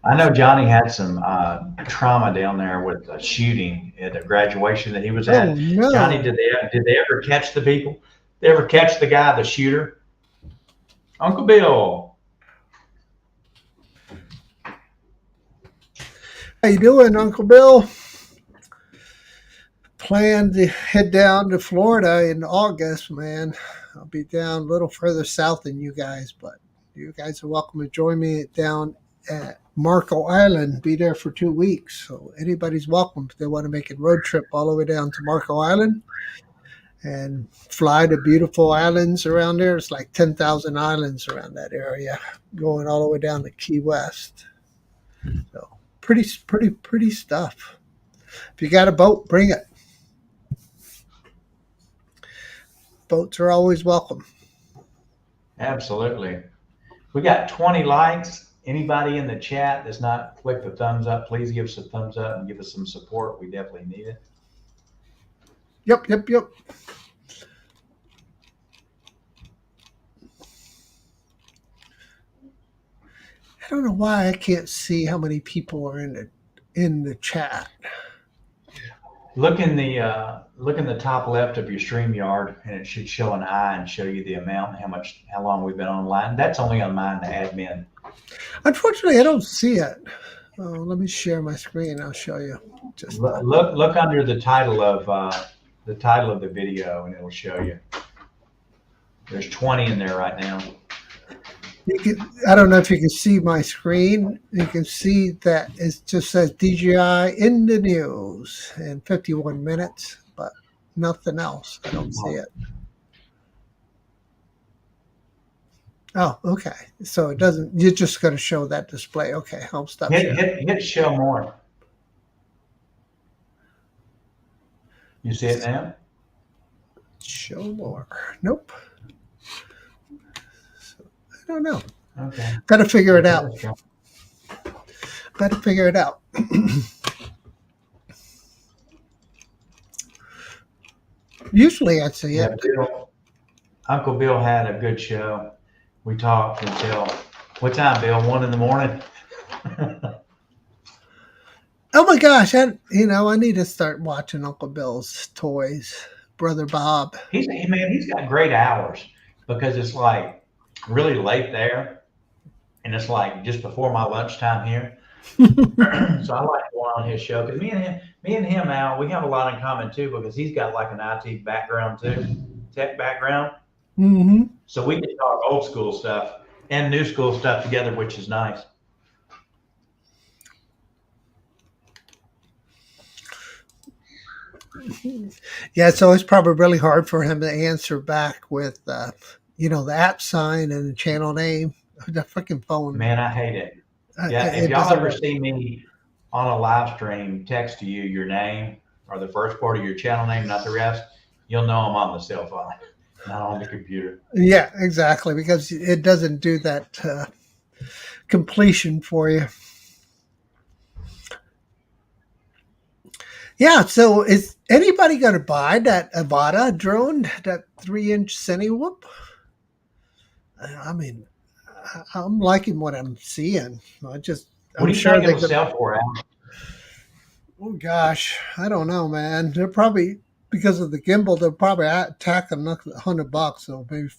I know Johnny had some trauma down there with a shooting at a graduation that he was Oh, at. Johnny, no. did they ever catch the people? They ever catch the guy, the shooter? Uncle Bill. How you doing, Uncle Bill? Plan to head down to Florida in August, man. I'll be down a little further south than you guys, but you guys are welcome to join me down at Marco Island. Be there for 2 weeks, so anybody's welcome if they want to make a road trip all the way down to Marco Island and fly to beautiful islands around there. It's like 10,000 islands around that area, going all the way down to Key West. So pretty stuff. If you got a boat, bring it. Boats are always welcome. Absolutely. We got 20 likes. Anybody in the chat that's not clicked the thumbs up, please give us a thumbs up and give us some support. We definitely need it. Yep. I don't know why I can't see how many people are in the chat. Look in the top left of your StreamYard, and it should show an eye and show you the amount, how long we've been online. That's only on mine, the admin. Unfortunately, I don't see it. Let me share my screen. I'll show you. Just look under the title of the video, and it'll show you. There's 20 in there right now. I don't know if you can see my screen. You can see that it just says DJI in the news in 51 minutes, but nothing else. I don't see it. Oh, okay. So it doesn't. You're just going to show that display. Okay, I'll stop. Hit show more. You see it now? Show more. Nope. I don't know. Okay. Got to figure it out. Got to figure it out. Usually I'd say it. Uncle Bill had a good show. We talked until, what time, Bill? 1 in the morning? Oh my gosh. I need to start watching Uncle Bill's toys. Brother Bob. He's got great hours because it's like really late there. And it's like just before my lunchtime here. So I like going on his show because me and him, Al, we have a lot in common too because he's got like an IT background too, tech background. Mm-hmm. So we can talk old school stuff and new school stuff together, which is nice. Yeah, so it's probably really hard for him to answer back with, the app sign and the channel name. The freaking phone. Man, I hate it. Yeah, if y'all ever see me on a live stream text to you your name or the first part of your channel name, not the rest, you'll know I'm on the cell phone, not on the computer. Yeah, exactly, because it doesn't do that completion for you. Yeah, so is anybody going to buy that Avata drone, that 3-inch Cinewhoop? I mean, I'm liking what I'm seeing. What do you think it'll sell for, Al? Oh gosh, I don't know, man. They're probably, because of the gimbal, they'll probably tack $100. So maybe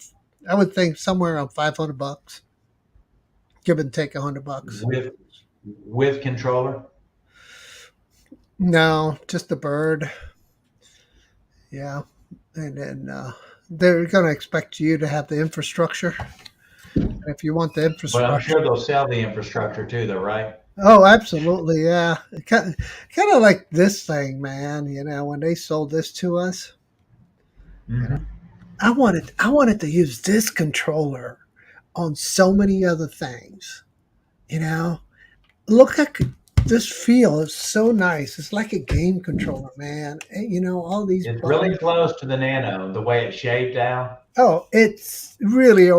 I would think somewhere around $500, give and take $100 with controller. No, just the bird. Yeah, and then they're going to expect you to have the infrastructure. If you want the infrastructure, but I'm sure they'll sell the infrastructure too, though, right? Oh, absolutely, yeah. Kind of like this thing, man. When they sold this to us, I wanted to use this controller on so many other things. Look at this feel. It's so nice. It's like a game controller, man. All these. It's really close to the Nano, the way it's shaped down. Oh, it's really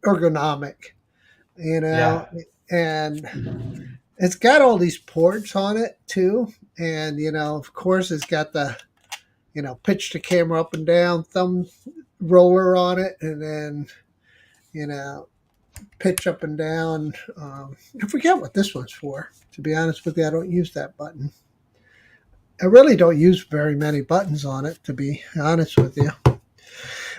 ergonomic, Yeah. And it's got all these ports on it too. And, of course it's got the, pitch the camera up and down, thumb roller on it. And then, pitch up and down. I forget what this one's for. To be honest with you, I don't use that button. I really don't use very many buttons on it, to be honest with you.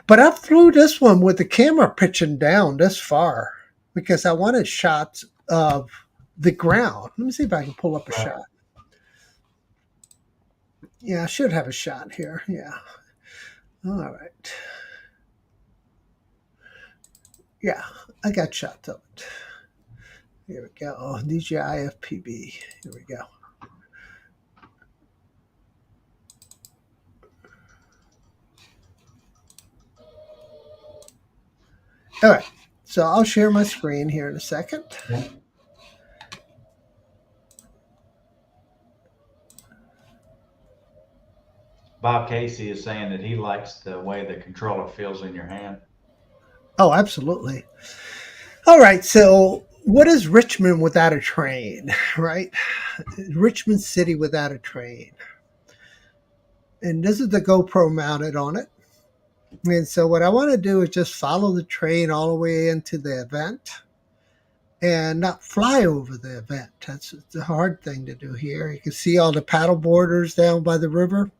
But I flew this one with the camera pitching down this far because I wanted shots of the ground. Let me see if I can pull up a shot. Yeah, I should have a shot here. Yeah. All right. Yeah, I got shots of it. Here we go. Oh, DJIFPB. Here we go. All right. So I'll share my screen here in a second. Yeah. Bob Casey is saying that he likes the way the controller feels in your hand. Oh, absolutely. All right. So, what is Richmond without a train, right? Richmond City without a train. And this is the GoPro mounted on it. And so, what I want to do is just follow the train all the way into the event and not fly over the event. That's the hard thing to do here. You can see all the paddle boarders down by the river.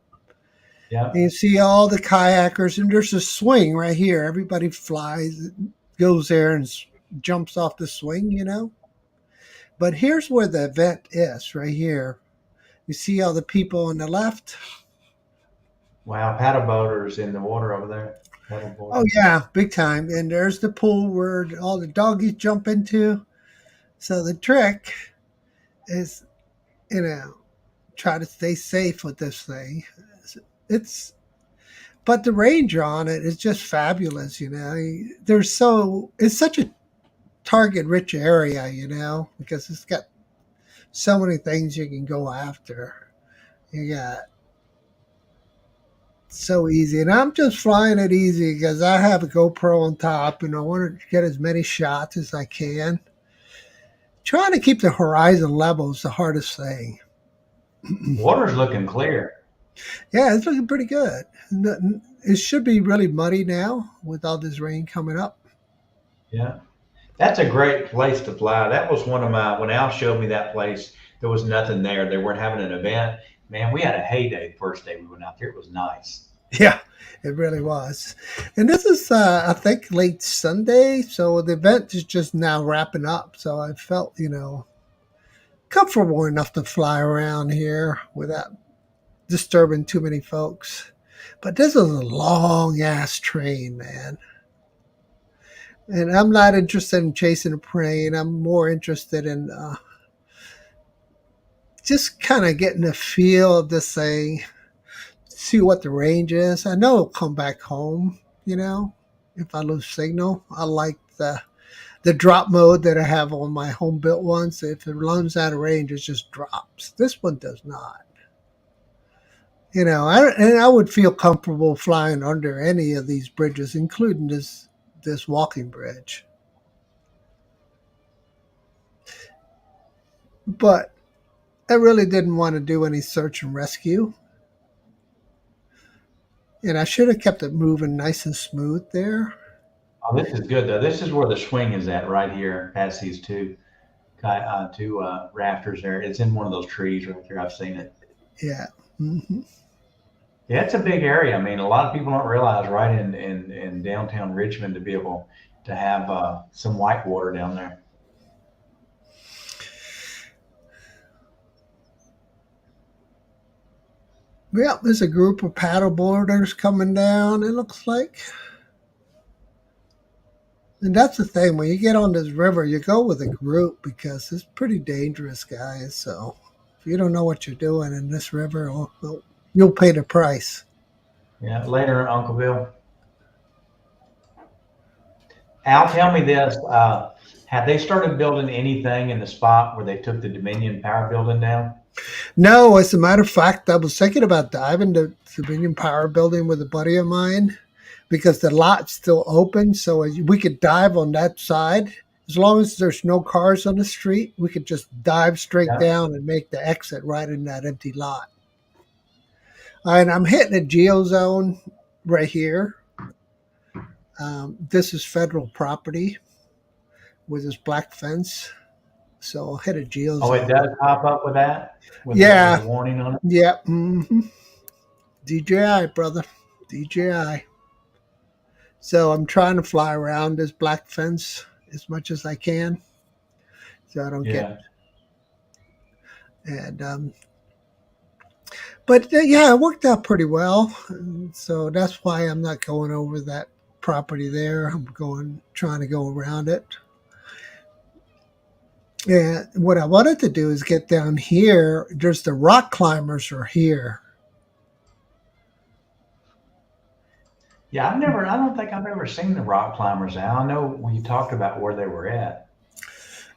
Yeah. And you see all the kayakers, and there's a swing right here. Everybody flies, goes there, and jumps off the swing. But here's where the event is, right here. You see all the people on the left? Wow, paddle boaters in the water over there. Paddle Oh, boarders. yeah, big time. And there's the pool where all the doggies jump into. So the trick is, you know, try to stay safe with this thing. It's but the range on it is just fabulous. There's it's such a target rich area, because it's got so many things you can go after. You got so easy, and I'm just flying it easy because I have a GoPro on top, and I want to get as many shots as I can. Trying to keep the horizon level is the hardest thing. Water's looking clear. Yeah, it's looking pretty good. It should be really muddy now with all this rain coming up. Yeah. That's a great place to fly. That was one of my, when Al showed me that place, there was nothing there. They weren't having an event. Man, we had a heyday the first day we went out there. It was nice. Yeah, it really was. And this is, I think, late Sunday, so the event is just now wrapping up. So I felt, comfortable enough to fly around here without disturbing too many folks. But this is a long ass train, man. And I'm not interested in chasing a plane. I'm more interested in just kind of getting a feel of this thing, see what the range is. I know it'll come back home, if I lose signal. I like the drop mode that I have on my home built ones. If it runs out of range, it just drops. This one does not. And I would feel comfortable flying under any of these bridges, including this walking bridge. But I really didn't want to do any search and rescue, and I should have kept it moving nice and smooth there. Oh, this is good though. This is where the swing is at right here, past these two rafters there. It's in one of those trees right there. I've seen it. Yeah. Hmm. Yeah, it's a big area. I mean, a lot of people don't realize right in downtown Richmond to be able to have some white water down there. Yeah, there's a group of paddle boarders coming down. It looks like. And that's the thing, when you get on this river, you go with a group because it's pretty dangerous, guys. So if you don't know what you're doing in this river, well, you'll pay the price. Yeah, later, Uncle Bill. Al, tell me this: have they started building anything in the spot where they took the Dominion Power Building down? No, as a matter of fact, I was thinking about diving to the Dominion Power Building with a buddy of mine because the lot's still open. So we could dive on that side. As long as there's no cars on the street, we could just dive straight Yeah. down and make the exit right in that empty lot. And I'm hitting a geo zone right here. This is federal property with this black fence. So I'll hit a geo Oh, it zone. does pop up with that, with a Yeah, warning on it. yeah. DJI, brother. DJI. So I'm trying to fly around this black fence as much as I can, so I don't get. Yeah. And But yeah, it worked out pretty well. And so that's why I'm not going over that property there. I'm going trying to go around it. And what I wanted to do is get down here. There's the rock climbers are here. Yeah, I don't think I've ever seen the rock climbers. Al. I know we talked about where they were at.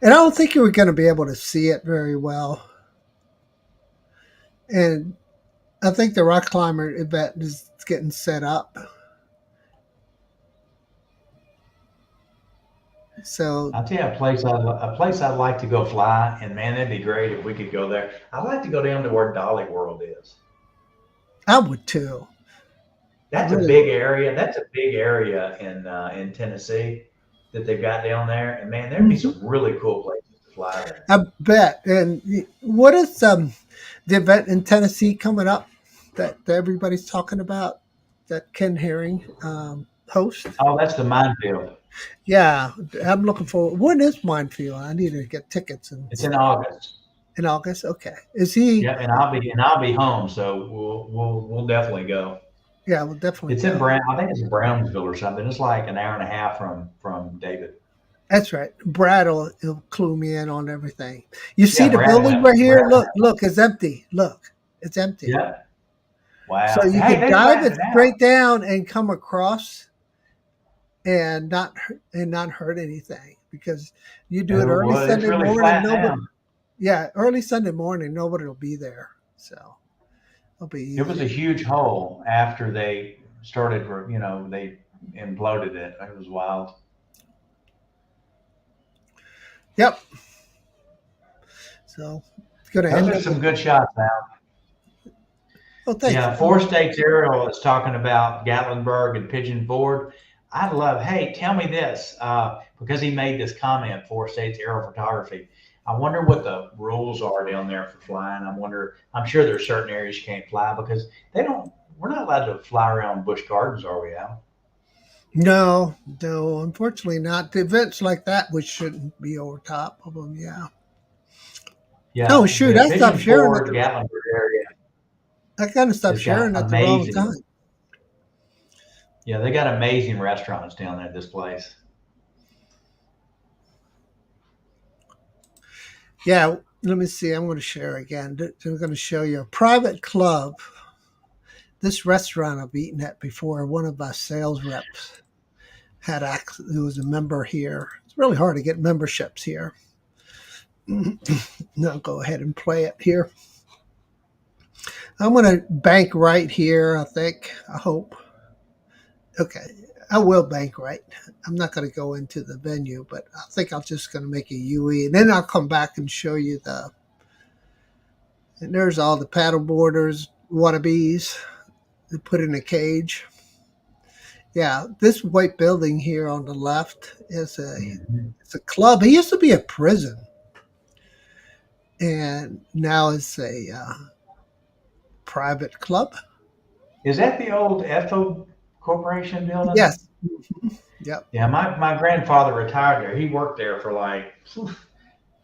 And I don't think you were going to be able to see it very well. And I think the rock climber event is getting set up. So I'll tell you a place I'd like to go fly, and man, that'd be great if we could go there. I'd like to go down to where Dolly World is. I would too. I That's a really big would. area. That's a big area in Tennessee that they've got down there, and man, there'd be Mhm. some really cool places to fly there. I bet. And what is the event in Tennessee coming up that everybody's talking about that Ken Herring host? Oh, that's the minefield. Yeah, I'm looking for. When is Minefield? I need to get tickets and It's in stuff August. in August. Okay, is he? Yeah, and I'll be home, so we'll definitely go. Yeah, we'll definitely It's in go. Brown. I think it's in Brownsville or something. It's like an hour and a half from David. That's right. Brad will he'll clue me in on everything. You see Yeah, the building right here? Brad. Look, it's empty. Look, it's empty. Yeah. So Wow. you Hey, could they dive flattened it it out. straight down and come across and not hurt anything because you do it Oh early boy, it's Sunday really morning. flat Nobody, now. yeah, early Sunday morning, nobody will be there. So it'll be It was a easy. huge hole after they started. They imploded it. It was wild. Yep. So it's going to Those end are up with. some good shots now. Oh, thanks. Yeah, Four States Aerial is talking about Gatlinburg and Pigeon Forge. I'd love, hey, tell me this, because he made this comment, Four States Aerial Photography. I wonder what the rules are down there for flying. I'm sure there's certain areas you can't fly because we're not allowed to fly around Busch Gardens, are we, Al? No, no, unfortunately not. The events like that, which shouldn't be over top of them. Yeah. Oh, Yeah, shoot. the I stopped Pigeon sharing at Forge, the. Gatlinburg area I kind of stopped has got sharing at the wrong amazing, time. yeah, they got amazing restaurants down there at this place. Yeah. Let me see. I'm going to share again. I'm going to show you a private club. This restaurant I've eaten at before. One of my sales reps had access. Who was a member here. It's really hard to get memberships here. Now go ahead and play it here. I'm going to bank right here. I think. I hope. Okay. I will bank right. I'm not going to go into the venue, but I think I'm just going to make a UE, and then I'll come back and show you the. And there's all the paddle boarders, wannabes. They put in a cage. Yeah, this white building here on the left is a Mhm. it's a club. It used to be a prison, and now it's a private club. Is that the old Ethel Corporation building? Yes. Yep. Yeah, my grandfather retired there. He worked there for like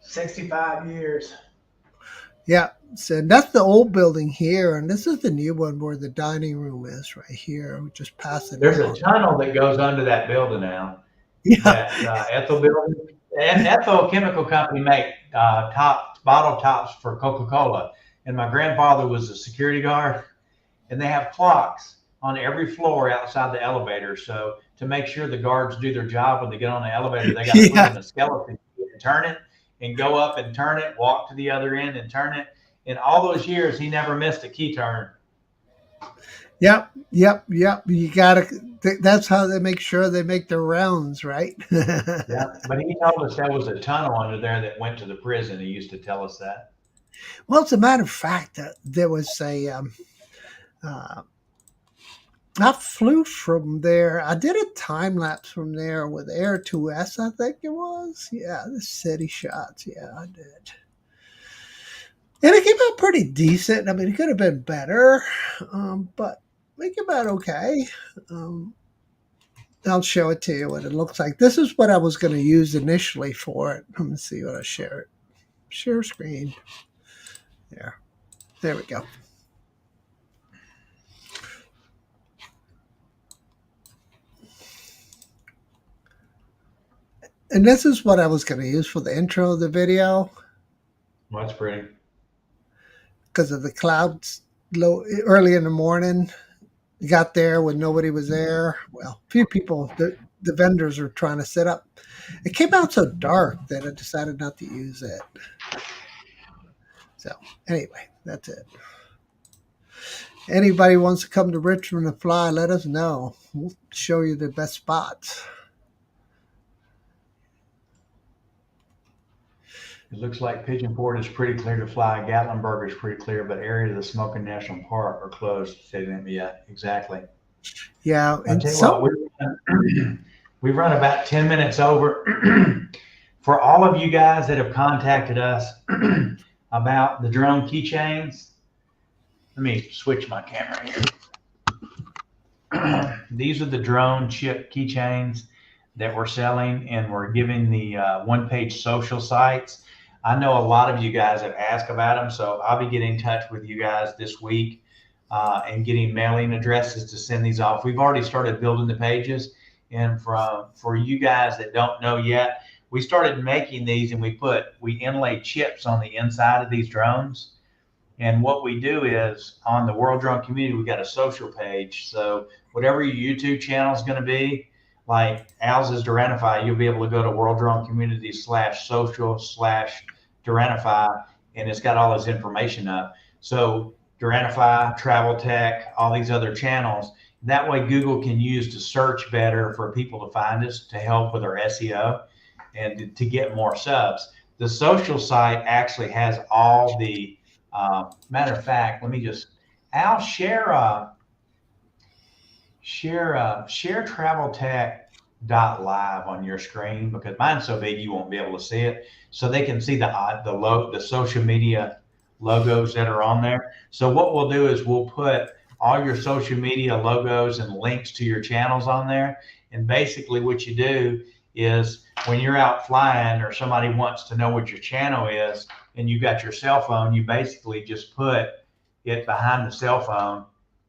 65 years. Yeah. So that's the old building here, and this is the new one where the dining room is right here. We're just passing There's in a on. tunnel that goes under that building now. Yeah. That Ethel building. Ethel Chemical Company make bottle tops for Coca-Cola. And my grandfather was a security guard, and they have clocks on every floor outside the elevator. So to make sure the guards do their job when they get on the elevator, they got to put Yeah. in a skeleton and turn it and go up and turn it, walk to the other end and turn it. In all those years, he never missed a key turn. Yep. Yep. Yep. You gotta. That's how they make sure they make their rounds, right? Yeah, but he told us there was a tunnel under there that went to the prison. He used to tell us that. Well, as a matter of fact, there was a. Uh, I flew from there. I did a time lapse from there with Air 2S, I think it was. Yeah, the city shots. Yeah, I did. And it came out pretty decent. I mean, it could have been better, but it came out okay. Um, I'll show it to you what it looks like. This is what I was going to use initially for it. Let me see what I share it. Share screen. There. There we go. And this is what I was going to use for the intro of the video Well, that's pretty. because of the clouds low early in the morning. Got there when nobody was there. Well, a few people, the vendors were trying to set up. It came out so dark that I decided not to use it. So anyway, that's it. Anybody wants to come to Richmond to fly, let us know. We'll show you the best spots. It looks like Pigeon Forge is pretty clear to fly. Gatlinburg is pretty clear, but areas of the Smoky National Park are closed. Say them, yeah, exactly. Yeah, I and tell you what, some we run about 10 minutes over. For all of you guys that have contacted us about the drone keychains, let me switch my camera here. These are the drone chip keychains that we're selling, and we're giving the one-page social sites. I know a lot of you guys have asked about them, so I'll be getting in touch with you guys this week and getting mailing addresses to send these off. We've already started building the pages, and for you guys that don't know yet, we started making these, and we inlay chips on the inside of these drones. And what we do is on the World Drone Community, we got a social page. So whatever your YouTube channel is going to be, like Al's is Duranify, you'll be able to go to World Drone Community /social/Duranify, and it's got all this information up. So Duranify, Travel Tech, all these other channels. That way Google can use to search better for people to find us to help with our SEO and to get more subs. The social site actually has all the matter of fact, let me just Al share traveltech.live on your screen because mine's so big you won't be able to see it. So they can see the social media logos that are on there. So what we'll do is we'll put all your social media logos and links to your channels on there. And basically what you do is when you're out flying or somebody wants to know what your channel is and you got your cell phone, you basically just put it behind the cell phone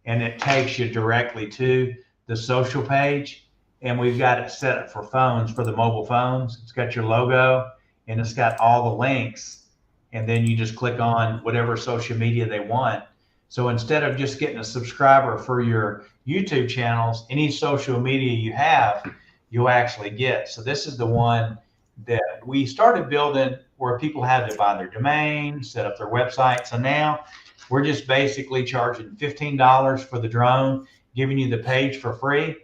and it takes you directly to the social page. And we've got it set up for phones, for the mobile phones. It's got your logo and it's got all the links. And then you just click on whatever social media they want. So instead of just getting a subscriber for your YouTube channels, any social media you have, you'll actually get. So this is the one that we started building where people had to buy their domain, set up their website. So now we're just basically charging $15 for the drone, giving you the page for free.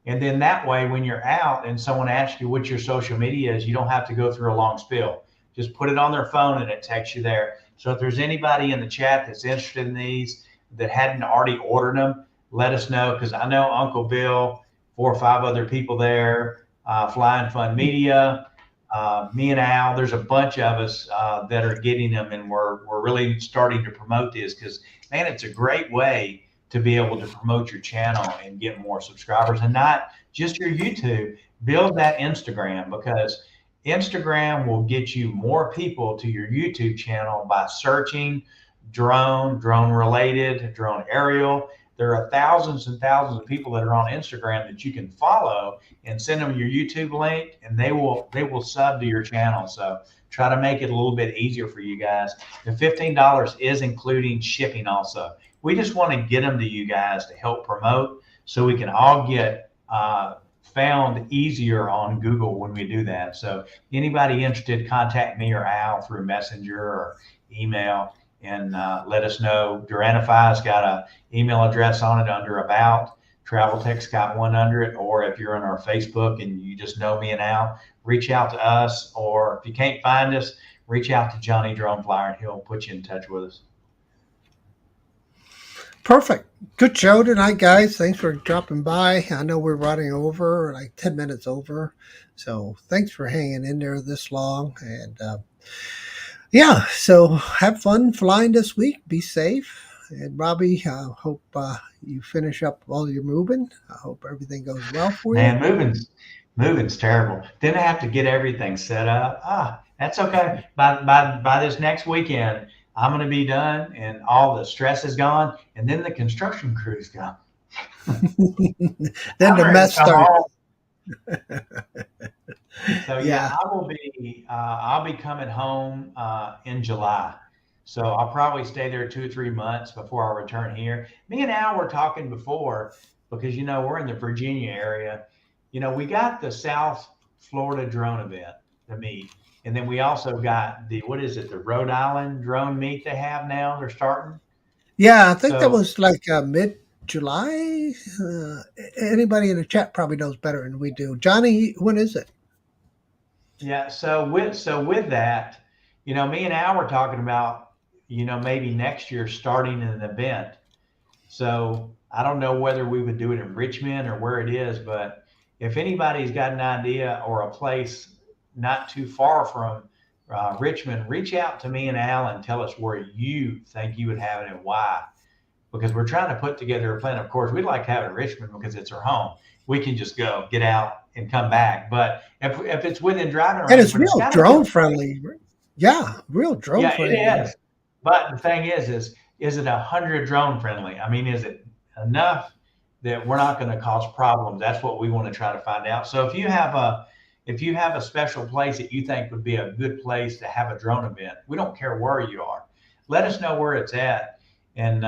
And then that way, when you're out and someone asks you what your social media is, you don't have to go through a long spiel. Just put it on their phone and it takes you there. So if there's anybody in the chat that's interested in these that hadn't already ordered them, let us know, because I know Uncle Bill, 4 or 5 other people there, Flying Fun Media, me and Al, there's a bunch of us that are getting them, and we're really starting to promote this because, man, it's a great way to be able to promote your channel and get more subscribers, and not just your YouTube. Build that Instagram, because Instagram will get you more people to your YouTube channel by searching drone related, drone aerial. There are thousands and thousands of people that are on Instagram that you can follow and send them your YouTube link, and they will sub to your channel. So try to make it a little bit easier for you guys. The $15 is including shipping also. We just want to get them to you guys to help promote so we can all get found easier on Google when we do that. So anybody interested, contact me or Al through Messenger or email and let us know. Duranify's got an email address on it under About. Travel Tech's got one under it. Or if you're on our Facebook and you just know me and Al, reach out to us. Or if you can't find us, reach out to Johnny Drone Flyer and he'll put you in touch with us. Perfect. Good show tonight, guys. Thanks for dropping by. I know we're running over, like 10 minutes over. So thanks for hanging in there this long. And yeah, so have fun flying this week. Be safe. And Robbie, I hope you finish up all your moving. I hope everything goes well for you. Man, moving's terrible. Then I have to get everything set up. That's okay. By this next weekend, I'm going to be done and all the stress is gone. And then the construction crew's gone. Then the mess starts. So Yeah. yeah, I'll be coming home in July. So I'll probably stay there 2 or 3 months before I return here. Me and Al were talking before because we're in the Virginia area. We got the South Florida drone event to meet, and then we also got the what is it, the Rhode Island drone meet they have now. They're starting. Yeah, I think that So was like mid July. Anybody in the chat probably knows better than we do. Johnny, when is it? yeah, so with that, me and Al were talking about, maybe next year starting an event. So I don't know whether we would do it in Richmond or where it is, but if anybody's got an idea or a place not too far from Richmond, reach out to me and Al and tell us where you think you would have it and why. Because we're trying to put together a plan. Of course, we'd like to have it in Richmond because it's our home. We can just go, get out, and come back. But if it's within driving And range, it's but it's real got to be a drone place. friendly. Yeah, real drone Yeah, it friendly. is. But the thing is it 100 drone friendly? I mean, is it enough that we're not going to cause problems? That's what we want to try to find out. So if you have a special place that you think would be a good place to have a drone event, we don't care where you are. Let us know where it's at, and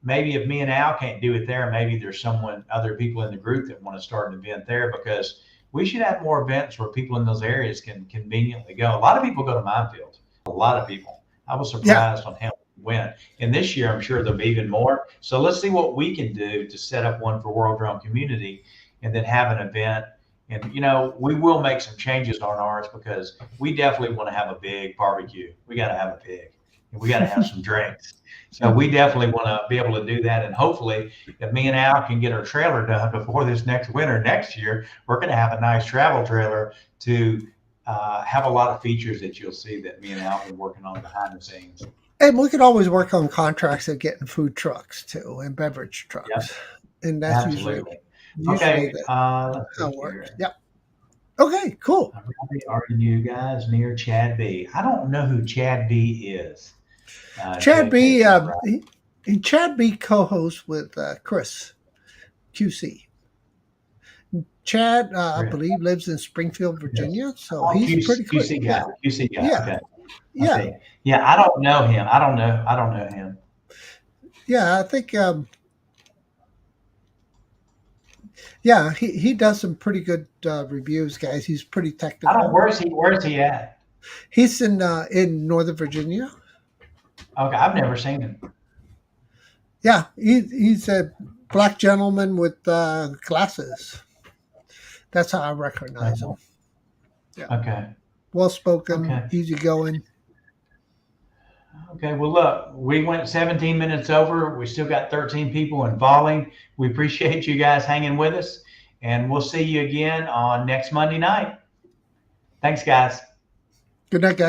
maybe if me and Al can't do it there, maybe there's other people in the group that want to start an event there because we should have more events where people in those areas can conveniently go. A lot of people go to minefields. A lot of people. I was Yeah. surprised on how many went. And this year, I'm sure there'll be even more. So let's see what we can do to set up one for World Drone Community and then have an event. And, we will make some changes on ours because we definitely want to have a big barbecue. We got to have a pig and we got to have some drinks. So we definitely want to be able to do that. And hopefully, if me and Al can get our trailer done before this next winter next year, we're going to have a nice travel trailer to have a lot of features that you'll see that me and Al have been working on behind the scenes. And we could always work on contracts of getting food trucks too and beverage Yep, trucks. And that's absolutely. usually Okay, the let's how see it works. here. Yep. Okay, cool. Are you guys near Chad B? I don't know who Chad B is. Chad B. JK, right? Chad B. co-hosts with Chris QC. Chad, I Chris. believe, lives in Springfield, Yes. Virginia, so Oh, he's pretty quick. QC guy. Yeah, QC guy. yeah, Okay. yeah, Okay. Yeah, I don't know him. I don't know him. yeah. I think, yeah, he does some pretty good reviews, guys. He's pretty I don't. technical. Where's he at? He's in Northern Virginia. Okay, I've never seen him. Yeah, he's a black gentleman with glasses. That's how I recognize him. Yeah, Okay. well spoken, Okay. easygoing. Okay, well, look, we went 17 minutes over. We still got 13 people in volley. We appreciate you guys hanging with us, and we'll see you again on next Monday night. Thanks, guys. Good night, guys.